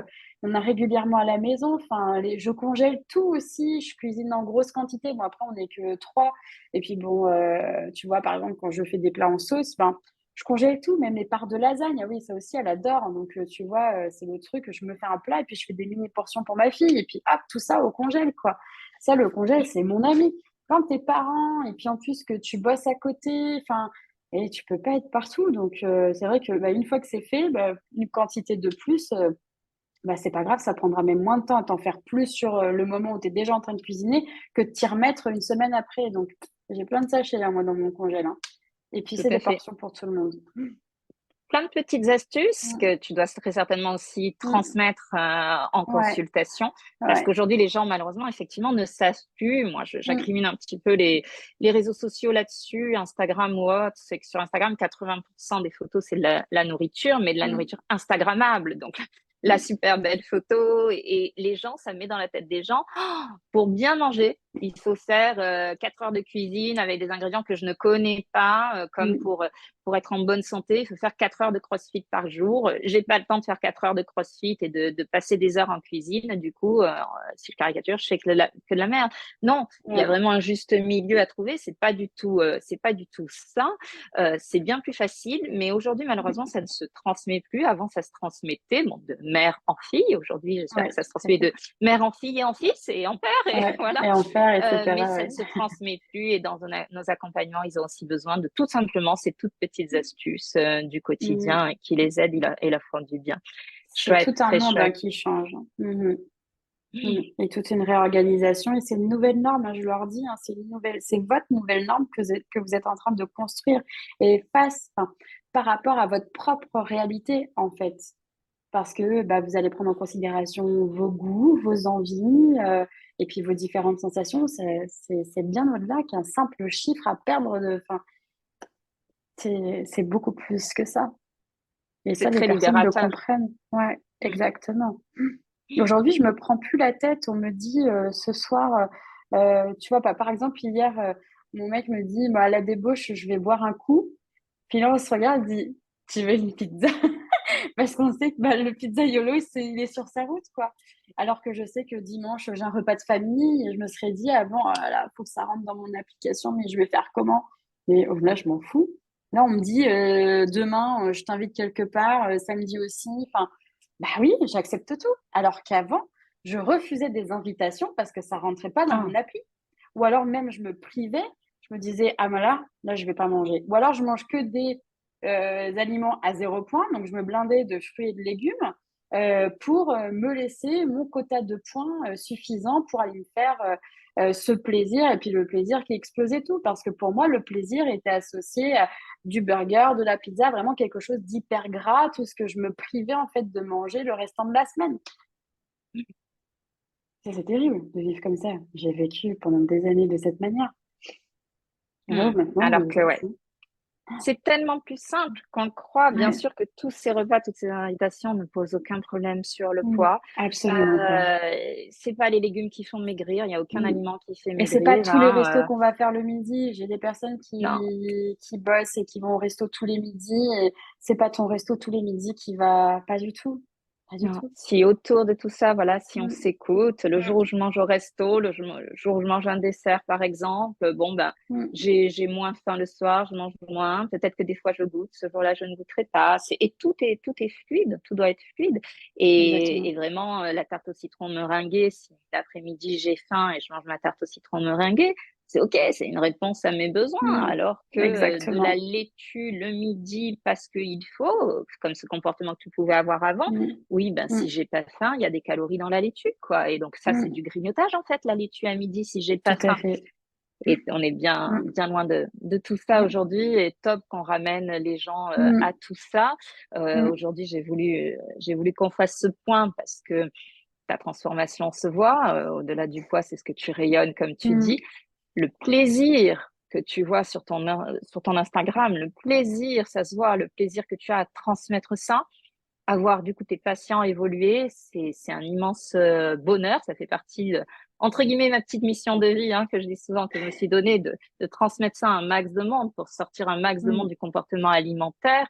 on a régulièrement à la maison. Enfin, je congèle tout aussi. Je cuisine en grosse quantité. Bon, après, on n'est que trois. Et puis bon, tu vois, par exemple, quand je fais des plats en sauce, ben, je congèle tout, même les parts de lasagne. Ah oui, ça aussi, elle adore. Donc, tu vois, c'est le truc. Je me fais un plat et puis je fais des mini portions pour ma fille. Et puis, hop, tout ça au congèle, quoi. Ça, le congèle, c'est mon ami. Quand tes parents, et puis en plus que tu bosses à côté, enfin, et tu peux pas être partout. Donc, c'est vrai que bah, une fois que c'est fait, bah, une quantité de plus, bah, c'est pas grave, ça prendra même moins de temps à t'en faire plus sur le moment où tu es déjà en train de cuisiner que de t'y remettre une semaine après. Donc, j'ai plein de sachets là, moi, dans mon congèle, hein. Et puis, tout c'est à des fait. portions pour tout le monde. Plein de petites astuces Mm. que tu dois très certainement aussi Mm. transmettre en Ouais, consultation, parce ouais. qu'aujourd'hui, les gens, malheureusement, effectivement, ne savent plus. Moi, Mm. j'incrimine un petit peu les réseaux sociaux là-dessus, Instagram ou autre. C'est que sur Instagram, 80% des photos, c'est de la nourriture, mais de la Mm. nourriture Instagrammable. Donc, la Mm. super belle photo. Et les gens, ça met dans la tête des gens, oh, pour bien manger, il faut faire 4 heures de cuisine avec des ingrédients que je ne connais pas, comme Mm. pour être en bonne santé, il faut faire 4 heures de crossfit par jour. J'ai pas le temps de faire 4 heures de crossfit et de passer des heures en cuisine. Du coup, si je caricature, je fais que de la merde. Non, il y a Ouais. vraiment un juste milieu à trouver. C'est pas du tout ça. C'est bien plus facile, mais aujourd'hui, malheureusement, ça ne se transmet plus. Avant, ça se transmettait, bon, de mère en fille. Aujourd'hui, j'espère que Ouais, ça se tout à transmet fait. de mère en fille et en fils et en père, et Ouais. voilà. Et en faire, Mais etc. ça Ouais. ne se transmet plus et dans nos accompagnements, ils ont aussi besoin de tout simplement ces toutes petites astuces du Mm. quotidien qui les aident et leur font du bien. C'est Chouette, tout un très monde hein, chouette. qui change. Mhm. Mm. Et toute une réorganisation. Et c'est une nouvelle norme, hein, je leur dis, hein, c'est votre nouvelle norme que vous êtes en train de construire. Et enfin, par rapport à votre propre réalité, en fait. Parce que bah, vous allez prendre en considération vos goûts, vos envies, et puis vos différentes sensations. C'est bien au-delà qu'un simple chiffre à perdre enfin, c'est beaucoup plus que ça. Et C'est ça, les très personnes le libérateur. comprennent. Ouais, Mm. exactement. Aujourd'hui, je me prends plus la tête. On me dit ce soir, tu vois, par exemple, hier, mon mec me dit, bah, à la débauche, je vais boire un coup. Puis là, on se regarde, il dit, tu veux une pizza? Parce qu'on sait que bah, le pizzaiolo, il est sur sa route, quoi. Alors que je sais que dimanche, j'ai un repas de famille et je me serais dit, ah bon, ah là, faut que ça rentre dans mon application, mais je vais faire comment? Mais oh, là, je m'en fous. Là, on me dit, demain, je t'invite quelque part, samedi aussi. Enfin, bah oui, j'accepte tout. Alors qu'avant, je refusais des invitations parce que ça rentrait pas dans mon Ah, appli. Ou alors même, je me privais. Je me disais, ah ben là, je vais pas manger. Ou alors, je mange que des aliments à 0 point. Donc, je me blindais de fruits et de légumes pour me laisser mon quota de points suffisant pour aller me faire ce plaisir. Et puis, le plaisir qui explosait tout. Parce que pour moi, le plaisir était associé à du burger, de la pizza, vraiment quelque chose d'hyper gras, tout ce que je me privais en fait de manger le restant de la semaine. Ça, c'est terrible de vivre comme ça. J'ai vécu pendant des années de cette manière. Et là, hmm. maintenant, Alors que, je m'en ouais, fous. C'est tellement plus simple qu'on le croit. Bien Ouais. sûr que tous ces repas, toutes ces invitations ne posent aucun problème sur le Mm. poids. Absolument pas. C'est pas les légumes qui font maigrir. Il n'y a aucun Mm. aliment qui fait Et c'est pas maigrir, tous les hein. restos qu'on va faire le midi. J'ai des personnes Non. qui bossent et qui vont au resto tous les midis et c'est pas ton resto tous les midis qui va, pas du tout. Pas du Non. tout. Si autour de tout ça, voilà, si on Mm. s'écoute, le jour où Mm. je mange au resto, le jour où je mange un dessert, par exemple, bon, ben, Mm. j'ai moins faim le soir, je mange moins. Peut-être que des fois je goûte, ce jour-là, je ne goûterai pas. Et tout est fluide, tout doit être fluide. Exactement. Et vraiment, la tarte au citron meringuée, si l'après-midi j'ai faim et je mange ma tarte au citron meringuée, c'est OK, c'est une réponse à mes besoins. Mm. Alors que de la Exactement. laitue le midi parce qu'il faut, comme ce comportement que tu pouvais avoir avant, Mm. oui, ben si Mm. j'ai pas faim, il y a des calories dans la laitue, quoi. Et donc ça, c'est Mm. du grignotage en fait, la laitue à midi si j'ai pas Tout à faim. fait. Et on est Mm. bien loin de tout ça Mm. aujourd'hui. Et top qu'on ramène les gens à Mm. tout ça. Mm. Aujourd'hui, j'ai voulu qu'on fasse ce point parce que ta transformation se voit. Au-delà du poids, c'est ce que tu rayonnes, comme tu dis. Mm. Le plaisir que tu vois sur ton Instagram, le plaisir, ça se voit, le plaisir que tu as à transmettre ça, à voir du coup tes patients évoluer, c'est un immense bonheur. Ça fait partie, entre guillemets, ma petite mission de vie, hein, que je dis souvent, que je me suis donnée, de transmettre ça à un max de monde pour sortir un max de monde Mm. du comportement alimentaire.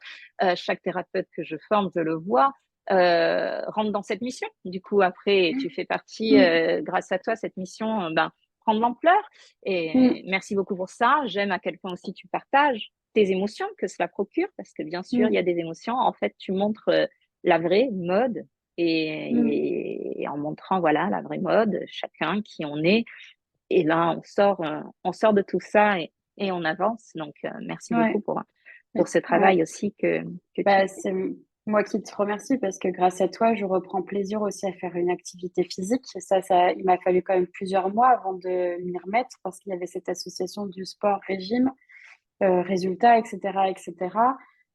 Chaque thérapeute que je forme, je le vois, rentre dans cette mission. Du coup, après, tu fais partie, Mm. grâce à toi, cette mission, ben, prend de l'ampleur. Et Mm. merci beaucoup pour ça. J'aime à quel point aussi tu partages tes émotions que cela procure, parce que bien sûr, il y a Mm. des émotions. En fait, tu montres la vraie mode Mm. et en montrant voilà la vraie mode, chacun qui on est. Et là, on sort de tout ça et on avance. Donc, merci beaucoup Ouais. pour ce Ouais. travail aussi que tu Bah, fais. c'est moi qui te remercie parce que grâce à toi, je reprends plaisir aussi à faire une activité physique. Il m'a fallu quand même plusieurs mois avant de m'y remettre parce qu'il y avait cette association du sport régime, résultats, etc., etc.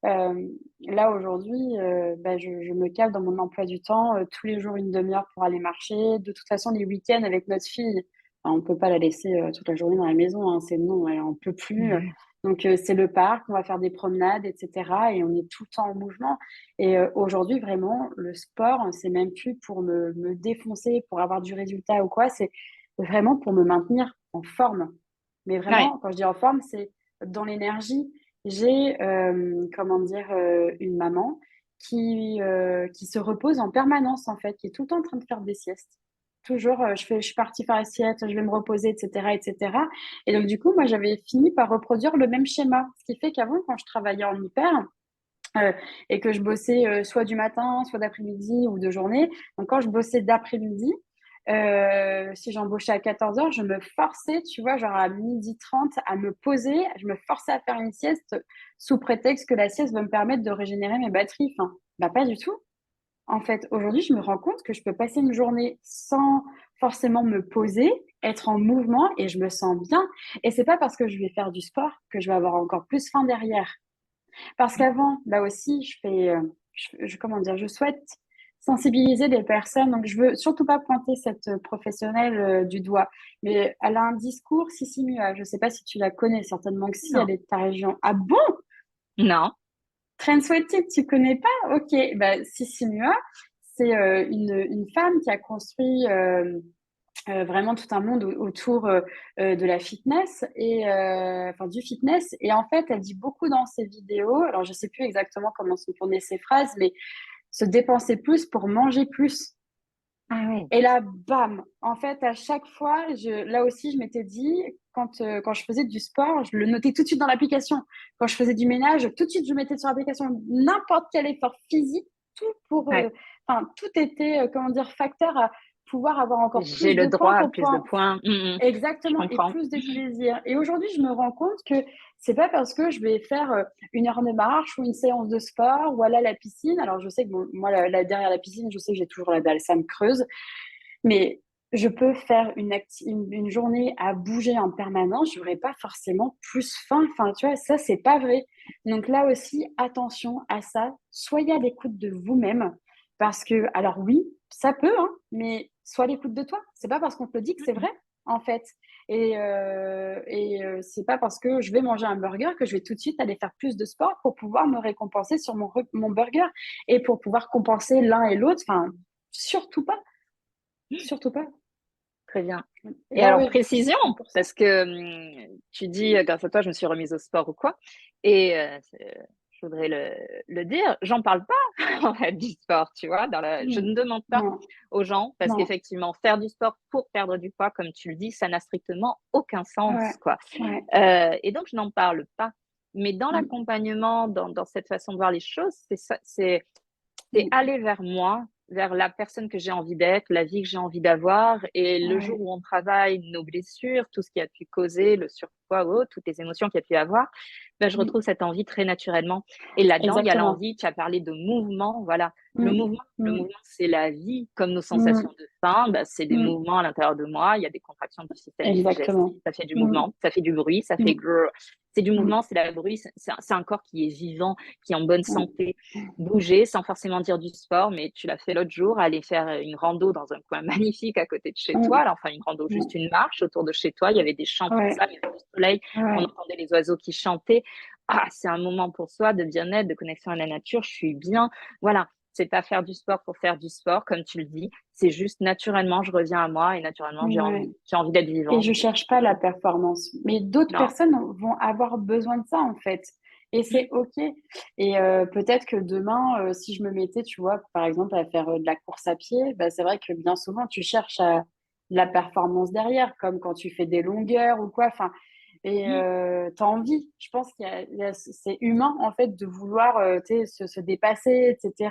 Euh, Là aujourd'hui, bah, je me cale dans mon emploi du temps tous les jours une demi-heure pour aller marcher. De toute façon, les week-ends avec notre fille, enfin, on peut pas la laisser toute la journée dans la maison, hein, c'est non, elle en peut plus. Mhm. Donc c'est le parc, on va faire des promenades, etc. Et on est tout le temps en mouvement. Et aujourd'hui, vraiment, le sport, c'est même plus pour me défoncer, pour avoir du résultat ou quoi, c'est vraiment pour me maintenir en forme. Mais Ouais, vraiment, quand je dis en forme, c'est dans l'énergie. J'ai, comment dire, une maman qui se repose en permanence, en fait, qui est tout le temps en train de faire des siestes. Toujours, je suis partie faire la sieste, je vais me reposer, etc., etc. Et cetera. Et donc, du coup, moi, j'avais fini par reproduire le même schéma. Ce qui fait qu'avant, quand je travaillais en hyper, euh, et que je bossais soit du matin, soit d'après-midi ou de journée. Donc, quand je bossais d'après-midi, si j'embauchais à 14 heures, je me forçais, tu vois, genre à 12h30, à me poser. Je me forçais à faire une sieste sous prétexte que la sieste va me permettre de régénérer mes batteries. Enfin, bah, pas du tout. En fait, aujourd'hui, je me rends compte que je peux passer une journée sans forcément me poser, être en mouvement et je me sens bien. Et c'est pas parce que je vais faire du sport que je vais avoir encore plus faim derrière. Parce qu'avant, là aussi, comment dire, je souhaite sensibiliser des personnes. Donc, je veux surtout pas pointer cette professionnelle du doigt, mais elle a un discours, Sissi Mua. Je sais pas si tu la connais, certainement que si, elle non, est de ta région. Ah bon? non, Trend Sweated, tu connais pas? Ok, bah, Sissi Mua, c'est une femme qui a construit vraiment tout un monde autour de la fitness et enfin du fitness. Et en fait, elle dit beaucoup dans ses vidéos, alors je sais plus exactement comment sont tournées ses phrases, mais se dépenser plus pour manger plus. ah ouais, Et là, bam! En fait, à chaque fois, là aussi, je m'étais dit, quand je faisais du sport, je le notais tout de suite dans l'application. Quand je faisais du ménage, tout de suite, je mettais sur l'application n'importe quel effort physique, tout ouais. enfin, tout était, comment dire, facteur à pouvoir avoir encore J'ai plus le de points droit à pour plus de pouvoir. points. Je Exactement, et comprends. plus de plaisir. Et aujourd'hui, je me rends compte que c'est pas parce que je vais faire une heure de marche ou une séance de sport ou aller à la piscine. Alors, je sais que bon, moi, derrière la piscine, je sais que j'ai toujours la dalle, ça me creuse. Mais je peux faire une journée à bouger en permanence, j'aurais pas forcément plus faim. Enfin, tu vois, ça, c'est pas vrai. Donc là aussi, attention à ça. Soyez à l'écoute de vous-même. Parce que, alors oui, ça peut, hein, mais sois à l'écoute de toi. C'est pas parce qu'on te le dit que c'est vrai. en fait. C'est pas parce que je vais manger un burger que je vais tout de suite aller faire plus de sport pour pouvoir me récompenser sur mon burger et pour pouvoir compenser l'un et l'autre. Enfin, surtout pas, surtout pas. Très bien. Et Là, alors, oui, précision, 100%. parce que tu dis, grâce à toi, je me suis remise au sport ou quoi. Et je voudrais le dire, j'en parle pas en fait du sport, tu vois. Je Hmm. ne demande pas Non, aux gens, parce non, qu'effectivement, faire du sport pour perdre du poids, comme tu le dis, ça n'a strictement aucun ouais, sens, quoi. ouais. Et donc, je n'en parle pas. Mais dans Hmm, l'accompagnement, dans cette façon de voir les choses, c'est hmm. aller vers moi, vers la personne que j'ai envie d'être, la vie que j'ai envie d'avoir. Et le jour Ouais, où on travaille nos blessures, tout ce qui a pu causer, le surpoids ou autre, toutes les émotions qu'il y a pu avoir, ben, je hmm. retrouve cette envie très naturellement. Et là-dedans, il y a Exactement. l'envie, tu as parlé de mouvement, voilà. Le Hmm, mouvement, le hmm, mouvement, c'est la vie, comme nos hmm, sensations de faim, ben, c'est des hmm. mouvements à l'intérieur de moi. Il y a des contractions du système Exactement. digestif, ça fait du Hmm, mouvement, ça fait du bruit, ça hmm, fait grrr. C'est du hmm, mouvement, c'est la bruit, c'est un corps qui est vivant, qui est en bonne hmm, santé, bouger sans forcément dire du sport, mais tu l'as fait l'autre jour, aller faire une rando dans un coin magnifique à côté de chez hmm, toi. Alors, enfin, une rando, hmm. juste une marche autour de chez toi. Il y avait des champs pour Ouais, ça, il y avait du soleil, on ouais. entendait les oiseaux qui chantaient. Ah, c'est un moment pour soi de bien-être, de connexion à la nature. Je suis bien. Voilà. C'est pas faire du sport pour faire du sport, comme tu le dis. C'est juste naturellement, je reviens à moi et naturellement, Ouais. j'ai envie d'être Et vivante. je cherche pas la performance. Mais d'autres Non. personnes vont avoir besoin de ça, en fait. Et c'est OK. Et peut-être que demain, si je me mettais, tu vois, par exemple, à faire de la course à pied, bah, c'est vrai que bien souvent, tu cherches la performance derrière, comme quand tu fais des longueurs ou quoi. Enfin, et tu as envie. Je pense c'est humain, en fait, de vouloir tu sais, se dépasser, etc.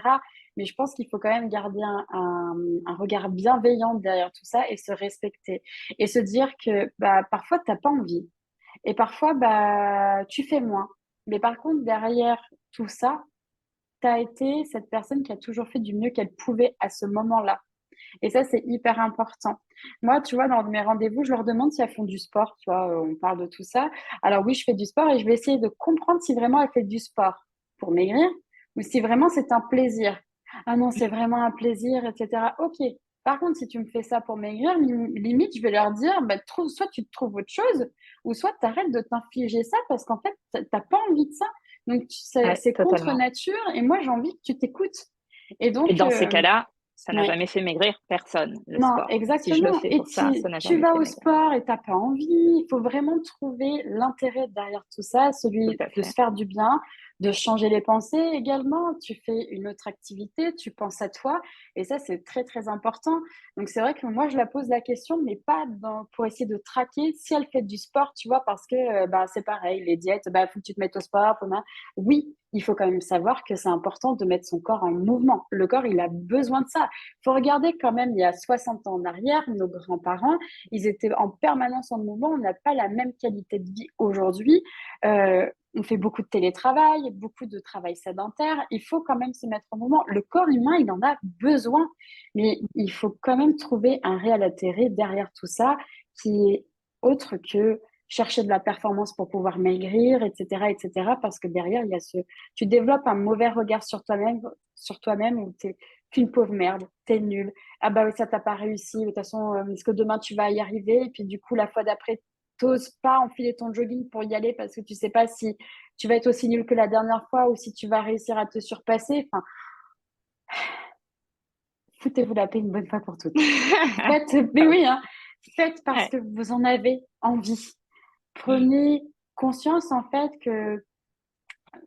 Mais je pense qu'il faut quand même garder un regard bienveillant derrière tout ça et se respecter. Et se dire que bah, parfois, tu n'as pas envie. Et parfois, bah, tu fais moins. Mais par contre, derrière tout ça, tu as été cette personne qui a toujours fait du mieux qu'elle pouvait à ce moment-là. Et ça, c'est hyper important. Moi, tu vois, dans mes rendez-vous, je leur demande si elles font du sport. Tu vois, on parle de tout ça. Alors oui, je fais du sport et je vais essayer de comprendre si vraiment elles font du sport pour maigrir ou si vraiment c'est un plaisir. Ah non, c'est vraiment un plaisir, etc. Ok. Par contre, si tu me fais ça pour maigrir, limite, je vais leur dire, bah, soit tu te trouves autre chose, ou soit tu arrêtes de t'infliger ça parce qu'en fait, t'as pas envie de ça. Donc, Ouais, c'est contre totalement. nature et moi, j'ai envie que tu t'écoutes. Et Et donc, dans ces cas-là, ça n'a ouais. jamais fait maigrir personne, le Non, sport. Si je le exactement. fais Et pour ça, ça n'a tu jamais vas fait au maigrir. sport et t'as pas envie. Il faut vraiment trouver l'intérêt derrière tout ça, Tout celui à de se fait. faire du bien, de changer les pensées également. Tu fais une autre activité, tu penses à toi. Et ça, c'est très, très important. Donc, c'est vrai que moi, je la pose la question, mais pas pour essayer de traquer si elle fait du sport, tu vois, parce que bah, c'est pareil, les diètes, bah, faut que tu te mettes au sport. Oui, il faut quand même savoir que c'est important de mettre son corps en mouvement. Le corps, il a besoin de ça. Faut regarder quand même, il y a 60 ans en arrière, nos grands-parents, ils étaient en permanence en mouvement. On n'a pas la même qualité de vie aujourd'hui. On fait beaucoup de télétravail, beaucoup de travail sédentaire. Il faut quand même se mettre en mouvement. Le corps humain, il en a besoin. Mais il faut quand même trouver un réel intérêt derrière tout ça qui est autre que chercher de la performance pour pouvoir maigrir, etc., etc. Parce que derrière, il y a tu développes un mauvais regard sur toi-même où tu qu'une pauvre merde, t'es nul. Ah bah oui, ça t'a pas réussi, mais de toute façon, est-ce que demain tu vas y arriver? Et puis du coup, la fois d'après, t'oses pas enfiler ton jogging pour y aller parce que tu sais pas si tu vas être aussi nul que la dernière fois ou si tu vas réussir à te surpasser. Enfin, foutez-vous la paix une bonne fois pour toutes. Faites, mais Top. oui, hein, faites parce Ouais. que vous en avez envie. Mm. Prenez conscience en fait que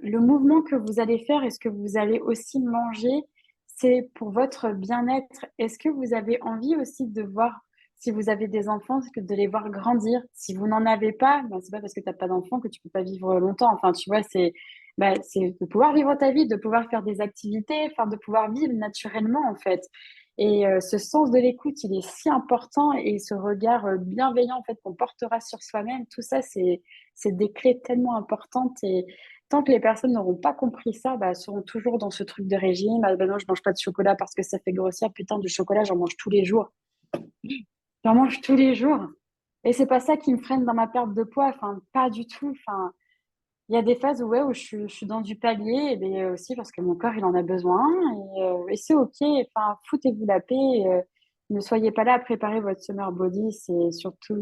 le mouvement que vous allez faire et ce que vous allez aussi manger, c'est pour votre bien-être. Est-ce que vous avez envie aussi de voir, si vous avez des enfants, que de les voir grandir? Si vous n'en avez pas, ben, c'est pas parce que tu n'as pas d'enfant que tu peux pas vivre longtemps. Enfin, tu vois, c'est de pouvoir vivre ta vie, de pouvoir faire des activités, enfin, de pouvoir vivre naturellement, en fait. Et ce sens de l'écoute, il est si important et ce regard bienveillant, en fait, qu'on portera sur soi-même, tout ça, c'est des clés tellement importantes et tant que les personnes n'auront pas compris ça, bah, elles seront toujours dans ce truc de régime. Ah, ben non, je mange pas de chocolat parce que ça fait grossir. Putain, du chocolat, j'en mange tous les jours. J'en mange tous les jours. Et c'est pas ça qui me freine dans ma perte de poids. Enfin, pas du tout. Enfin, il y a des phases où, ouais, où je suis dans du palier, et bien aussi parce que mon corps, il en a besoin. Et c'est OK. Enfin, foutez-vous la paix. Ne soyez pas là à préparer votre summer body, c'est surtout,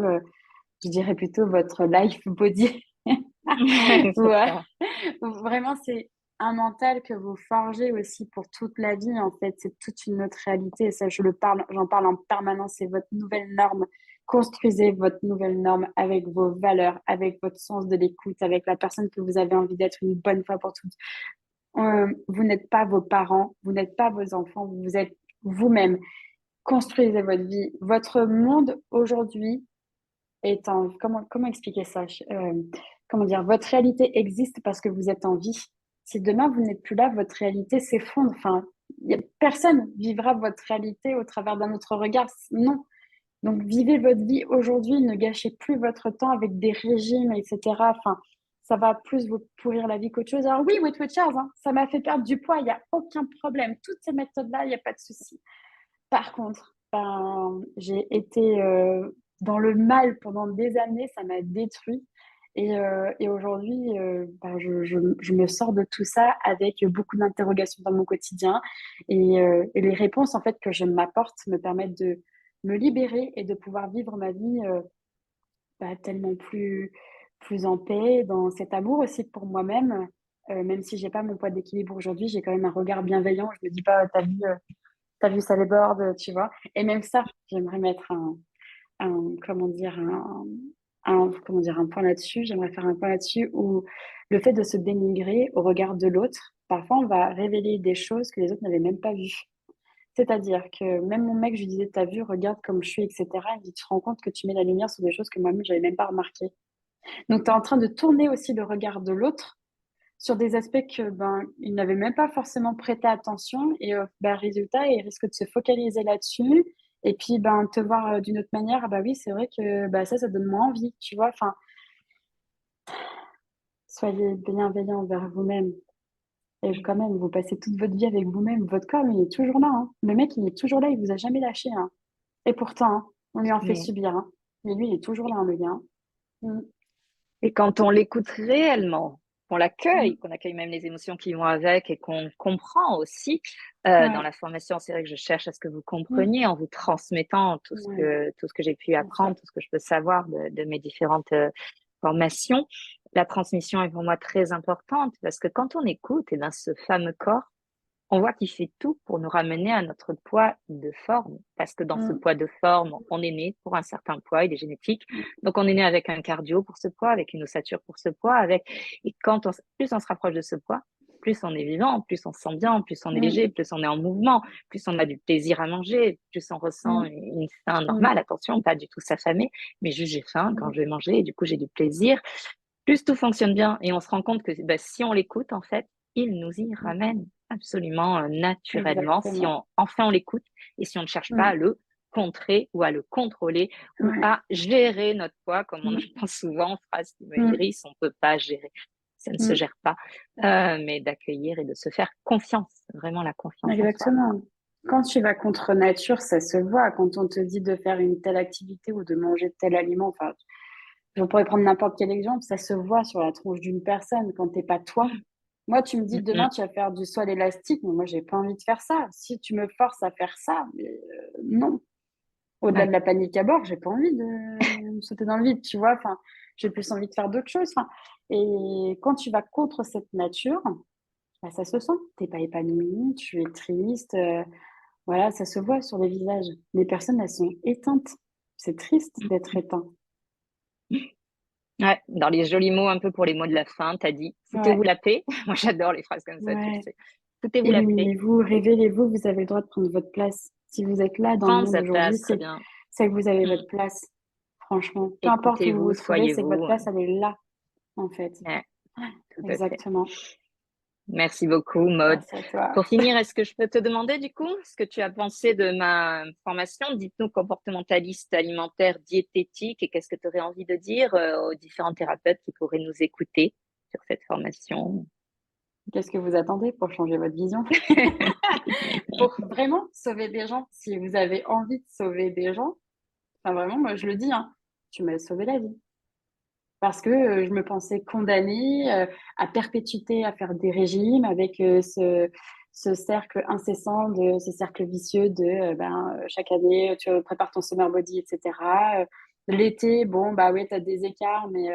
je dirais plutôt votre life body. C'est Ouais. ça. Vraiment, c'est un mental que vous forgez aussi pour toute la vie, en fait. C'est toute une autre réalité. Et ça, j'en parle en permanence. C'est votre nouvelle norme. Construisez votre nouvelle norme avec vos valeurs, avec votre sens de l'écoute, avec la personne que vous avez envie d'être une bonne fois pour toutes. Vous n'êtes pas vos parents, vous n'êtes pas vos enfants, vous êtes vous-même. Construisez votre vie. Votre monde aujourd'hui est en... comment expliquer ça? Comment dire? Votre réalité existe parce que vous êtes en vie. Si demain vous n'êtes plus là, votre réalité s'effondre. Enfin, personne vivra votre réalité au travers d'un autre regard. Non. Donc, vivez votre vie aujourd'hui. Ne gâchez plus votre temps avec des régimes, etc. Enfin, ça va plus vous pourrir la vie qu'autre chose. Alors oui, Weight Watchers, hein, ça m'a fait perdre du poids. Il n'y a aucun problème. Toutes ces méthodes-là, il n'y a pas de souci. Par contre, ben, j'ai été dans le mal pendant des années, ça m'a détruit. Et aujourd'hui, ben, je me sors de tout ça avec beaucoup d'interrogations dans mon quotidien. Et les réponses en fait que je m'apporte me permettent de me libérer et de pouvoir vivre ma vie bah, tellement plus en paix, dans cet amour aussi pour moi-même. Même si j'ai pas mon poids d'équilibre aujourd'hui, j'ai quand même un regard bienveillant. Je me dis pas, t'as vu, ça déborde, tu vois. Et même ça, j'aimerais mettre comment dire, comment dire, un point là-dessus. J'aimerais faire un point là-dessus où le fait de se dénigrer au regard de l'autre, parfois on va révéler des choses que les autres n'avaient même pas vues. C'est-à-dire que même mon mec, je lui disais, t'as vu, regarde comme je suis, etc. Il me dit, tu te rends compte que tu mets la lumière sur des choses que moi-même, j'avais même pas remarquées. Donc, tu es en train de tourner aussi le regard de l'autre sur des aspects que ben il n'avait même pas forcément prêté attention et ben, résultat il risque de se focaliser là-dessus et puis ben te voir d'une autre manière. Ah bah oui, c'est vrai que bah ça donne moins envie, tu vois. Enfin, soyez bienveillant envers vous-même. Et quand même, vous passez toute votre vie avec vous-même. Votre corps, il est toujours là, hein. Le mec, il est toujours là, il vous a jamais lâché, hein. Et pourtant, hein, on lui en fait Mm. subir, hein. Mais lui, il est toujours là, hein, le gars, hein. Mm, Et quand on l'écoute réellement, qu'on l'accueille, mm. qu'on accueille même les émotions qui vont avec et qu'on comprend aussi, dans Ouais. la formation, c'est vrai que je cherche à ce que vous Mm. compreniez en vous transmettant Ouais, tout ce que j'ai pu bien sûr. apprendre, tout ce que je peux savoir de mes différentes formations. La transmission est pour moi très importante parce que quand on écoute, eh ben, ce fameux corps, on voit qu'il fait tout pour nous ramener à notre poids de forme, parce que dans ce Mm, poids de forme, on est né pour un certain poids, il est génétique. mm, Donc, on est né avec un cardio pour ce poids, avec une ossature pour ce poids, avec, et plus on se rapproche de ce poids, plus on est vivant, plus on se sent bien, plus on est mm, léger, plus on est en mouvement, plus on a du plaisir à manger, plus on ressent mm, une faim mm, normale. Attention, pas du tout s'affamer, mais juste j'ai faim quand mm. je vais manger et du coup j'ai du plaisir. Plus tout fonctionne bien et on se rend compte que bah, si on l'écoute, en fait, il nous y Mm. ramène absolument naturellement si Exactement. on enfin on l'écoute et si on ne cherche pas à Mm. le contrer ou à le contrôler ou Ouais. à gérer notre poids, comme on Mm. entend souvent, phrase qui me Mm. hérisse, on ne peut pas gérer. Ça ne se Mm. gère pas, mais d'accueillir et de se faire confiance, vraiment la confiance en soi. Exactement. Quand tu vas contre nature, ça se voit. Quand on te dit de faire une telle activité ou de manger tel aliment, enfin, je pourrais prendre n'importe quel exemple, ça se voit sur la tronche d'une personne quand t'es pas toi. Moi, tu me dis Mm, demain, mm. tu vas faire du saut à l'élastique, mais moi, j'ai pas envie de faire ça. Si tu me forces à faire ça, mais, non. Au-delà de Ouais. la panique à bord, j'ai pas envie de me sauter dans le vide, tu vois. Enfin, j'ai plus envie de faire d'autres choses. Enfin, et quand tu vas contre cette nature, bah, ça se sent. T'es pas épanoui, tu es triste. Voilà, ça se voit sur les visages. Les personnes, elles sont éteintes. C'est triste d'être éteint. Ouais, dans les jolis mots un peu pour les mots de la fin, tu as dit foutez-vous Ouais, la paix. Moi, j'adore les phrases comme ça, tu le ouais. sais. Foutez-vous la paix. Illuminez-vous, révélez-vous, vous avez le droit de prendre votre place. Si vous êtes là dans le Prendre monde sa aujourd'hui, place, très bien. c'est que vous avez Mm. votre place. Franchement, peu importe où vous Écoutez-vous, vous trouvez, c'est que votre soyez-vous. place, elle est là, en fait. Ouais, tout à fait. Exactement. Merci beaucoup, Maud. Merci à toi. Pour finir, est-ce que je peux te demander du coup ce que tu as pensé de ma formation, dites-nous comportementaliste alimentaire diététique, et qu'est-ce que tu aurais envie de dire aux différents thérapeutes qui pourraient nous écouter sur cette formation? Qu'est-ce que vous attendez pour changer votre vision? Pour vraiment sauver des gens, si vous avez envie de sauver des gens, enfin vraiment, moi je le dis, hein, tu m'as sauvé la vie. Parce que je me pensais condamnée à perpétuité à faire des régimes avec ce cercle incessant, de ce cercle vicieux de chaque année, tu prépares ton summer body, etc. L'été, bon, bah oui, tu as des écarts, mais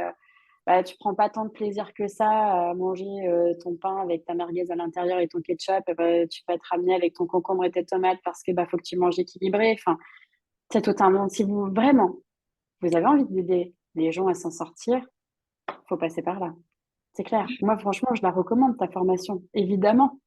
tu prends pas tant de plaisir que ça à manger ton pain avec ta merguez à l'intérieur et ton ketchup. Tu vas te ramener avec ton concombre et tes tomates parce que faut que tu manges équilibré. Enfin, c'est totalement. Si vous vraiment vous avez envie d'aider les gens à s'en sortir, faut passer par là. C'est clair. Moi, franchement, je la recommande ta formation. Évidemment,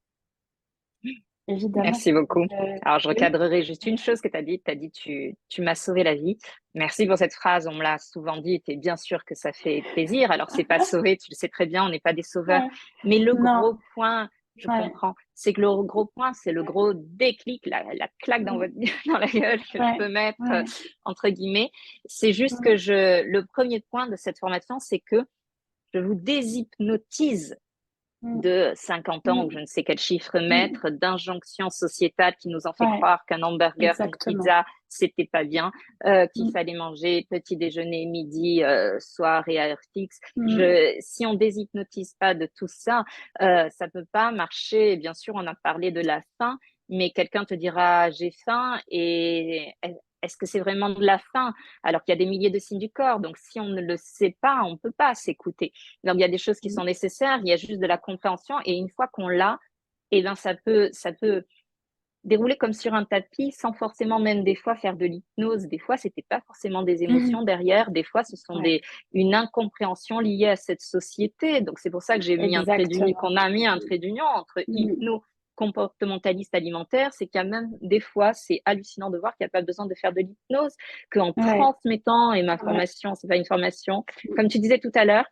évidemment. Merci beaucoup. Alors, je Oui, recadrerai juste une chose que tu as dit. Tu as dit, tu m'as sauvé la vie. Merci pour cette phrase. On me l'a souvent dit et bien sûr que ça fait plaisir. Alors, c'est pas sauver, tu le sais très bien, on n'est pas des sauveurs. ouais. Mais le Non, gros point, je ouais. comprends, c'est que le gros point, c'est le gros déclic, la claque dans Mm, votre, dans la gueule que je ouais, peux mettre, ouais. entre guillemets. C'est juste que Mm, le premier point de cette formation, c'est que je vous déshypnotise mm, de 50 ans ou je mm, ne sais quel chiffre mm. mettre, d'injonctions sociétales qui nous ont fait Ouais, croire qu'un hamburger, qu'une exactement. pizza, c'était pas bien, qu'il Mm, fallait manger petit déjeuner, midi, soir et à heure fixe. mm, Si on déshypnotise pas de tout ça, ça peut pas marcher. Bien sûr, on a parlé de la faim, mais quelqu'un te dira j'ai faim et est-ce que c'est vraiment de la faim alors qu'il y a des milliers de signes du corps. Donc, si on ne le sait pas, on peut pas s'écouter. Donc, il y a des choses qui mm. sont nécessaires, il y a juste de la compréhension. Et une fois qu'on l'a, eh ben, ça peut dérouler comme sur un tapis sans forcément même des fois faire de l'hypnose. Des fois, c'était pas forcément des émotions derrière. Des fois, ce sont Ouais, une incompréhension liée à cette société. Donc, c'est pour ça que j'ai mis un trait d'union, exactement. qu'on a mis un trait d'union entre Mm, hypno comportementaliste alimentaire, c'est qu'il y a même des fois, c'est hallucinant de voir qu'il n'y a pas besoin de faire de l'hypnose, qu'en ouais, transmettant, et ma ouais. formation, c'est pas une formation, Mm, comme tu disais tout à l'heure,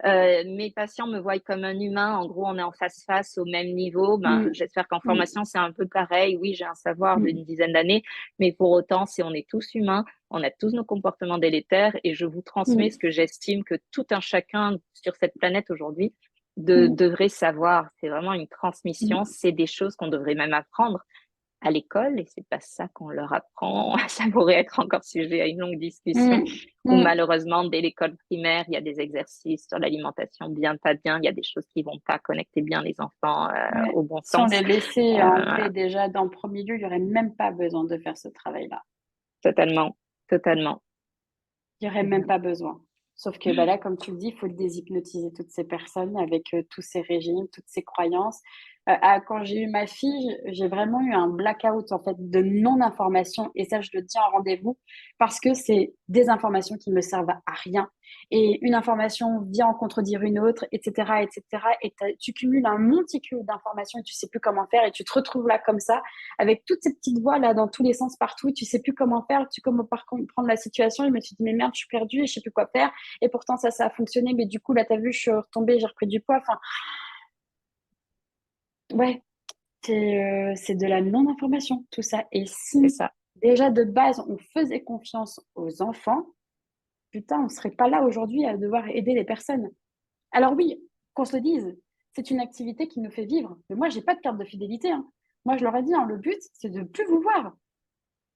mes patients me voient comme un humain. En gros, on est en face-face au même niveau. Ben, mm, j'espère qu'en mm, formation, c'est un peu pareil. Oui, j'ai un savoir mm, d'une dizaine d'années, mais pour autant, on est tous humains, on a tous nos comportements délétères et je vous transmets ce mm, que j'estime que tout un chacun sur cette planète aujourd'hui mm, devrait savoir. C'est vraiment une transmission. mm, C'est des choses qu'on devrait même apprendre à l'école et c'est pas ça qu'on leur apprend. Ça pourrait être encore sujet à une longue discussion mm, où mm. malheureusement dès l'école primaire il y a des exercices sur l'alimentation bien pas bien, il y a des choses qui vont pas connecter bien les enfants Ouais. au bon Si on sens. les laissait en Voilà, vrai déjà dans le premier lieu, il n'y aurait même pas besoin de faire ce travail-là. totalement, totalement. Il n'y aurait même pas besoin. Sauf que là, comme tu le dis, il faut déshypnotiser toutes ces personnes avec tous ces régimes, toutes ces croyances. Quand j'ai eu ma fille, j'ai vraiment eu un blackout en fait de non-information. Et ça, je le dis en rendez-vous parce que c'est des informations qui me servent à rien. Et une information vient en contredire une autre, etc., etc. Et tu cumules un monticule d'informations et tu sais plus comment faire. Et tu te retrouves là comme ça avec toutes ces petites voix là dans tous les sens partout, tu sais plus comment faire, tu comment par contre prendre la situation. Je me suis dit mais merde, je suis perdue et je sais plus quoi faire. Et pourtant ça a fonctionné, mais du coup là t'as vu, je suis retombée, j'ai repris du poids. Enfin ouais, c'est de la non-information tout ça. Et C'est si ça. déjà de base on faisait confiance aux enfants, putain, on serait pas là aujourd'hui à devoir aider les personnes. Alors oui, qu'on se le dise, c'est une activité qui nous fait vivre. Mais moi, j'ai pas de carte de fidélité, hein. Moi, je leur ai dit, hein, le but, c'est de plus vous voir.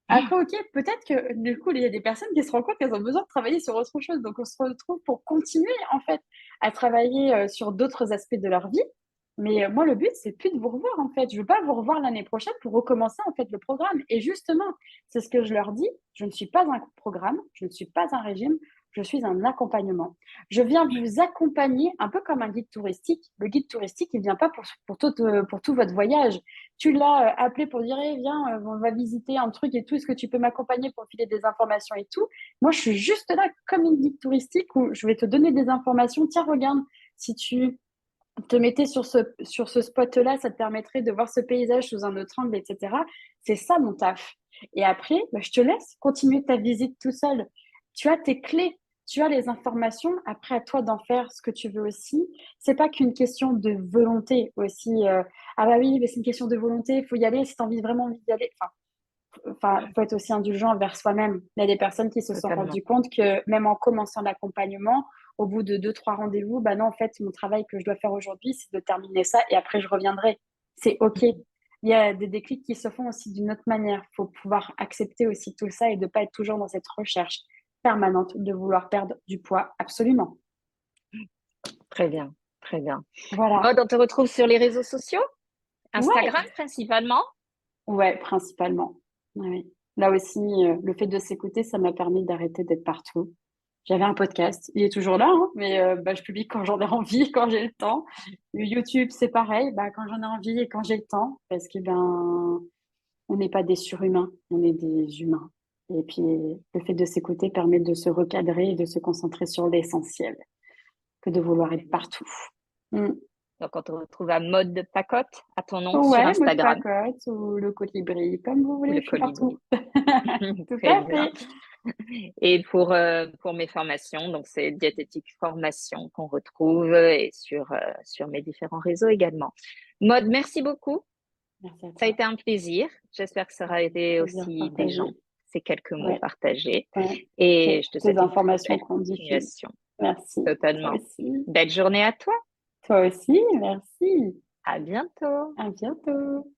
Après, OK, peut-être que du coup, il y a des personnes qui se rendent compte qu'elles ont besoin de travailler sur autre chose. Donc, on se retrouve pour continuer, en fait, à travailler sur d'autres aspects de leur vie. Mais moi, le but, c'est plus de vous revoir, en fait. Je veux pas vous revoir l'année prochaine pour recommencer, en fait, le programme. Et justement, c'est ce que je leur dis. Je ne suis pas un programme, je ne suis pas un régime, je suis un accompagnement. Je viens vous accompagner un peu comme un guide touristique. Le guide touristique, il vient pas pour tout votre voyage. Tu l'as appelé pour dire, eh, viens, on va visiter un truc et tout, est-ce que tu peux m'accompagner pour filer des informations et tout? Moi, je suis juste là comme une guide touristique où je vais te donner des informations. Tiens, regarde, si tu te mettais sur ce spot-là, ça te permettrait de voir ce paysage sous un autre angle, etc. C'est ça mon taf. Et après, je te laisse continuer ta visite tout seul. Tu as tes clés, tu as les informations. Après, à toi d'en faire ce que tu veux aussi. C'est pas qu'une question de volonté aussi. Ah bah oui, mais c'est une question de volonté. Il faut y aller si tu as envie vraiment d'y aller. Faut être aussi indulgent envers soi-même. Il y a des personnes qui se sont Totalement. rendues compte que même en commençant l'accompagnement, au bout de deux, trois rendez-vous, bah non, en fait, mon travail que je dois faire aujourd'hui, c'est de terminer ça et après, je reviendrai. C'est OK. Il y a des déclics qui se font aussi d'une autre manière. Il faut pouvoir accepter aussi tout ça et de ne pas être toujours dans cette recherche permanente de vouloir perdre du poids. Absolument. Très bien, très bien. Voilà. Maud, on te retrouve sur les réseaux sociaux? Ouais, Instagram principalement? ouais, principalement. Ouais, ouais. Là aussi, le fait de s'écouter, ça m'a permis d'arrêter d'être partout. J'avais un podcast, il est toujours là, hein, mais bah, je publie quand j'en ai envie, quand j'ai le temps. Le YouTube, c'est pareil, bah, quand j'en ai envie et quand j'ai le temps, parce que ben, on n'est pas des surhumains, on est des humains. Et puis, le fait de s'écouter permet de se recadrer et de se concentrer sur l'essentiel, que de vouloir être partout. Mm. Donc, on te retrouve à Mode de Pacotte, à ton nom sur Ouais, mot de Instagram, pacotte ou le colibri, comme vous ou voulez, le je suis colibri. partout. Tout Très à bien. fait. Et pour mes formations, donc c'est diététique formation qu'on retrouve et sur mes différents réseaux également. Maude, merci beaucoup. Merci à Ça a toi. été un plaisir. J'espère que ça aura aidé Plaisir aussi des partagé. gens, ces quelques mots Ouais, partagés. ouais. Et je te Ces souhaite une très informations belle qu'on diffuse. continuation. Merci. Toi Totalement. aussi. Belle journée à toi. Toi aussi, merci. À bientôt. À bientôt.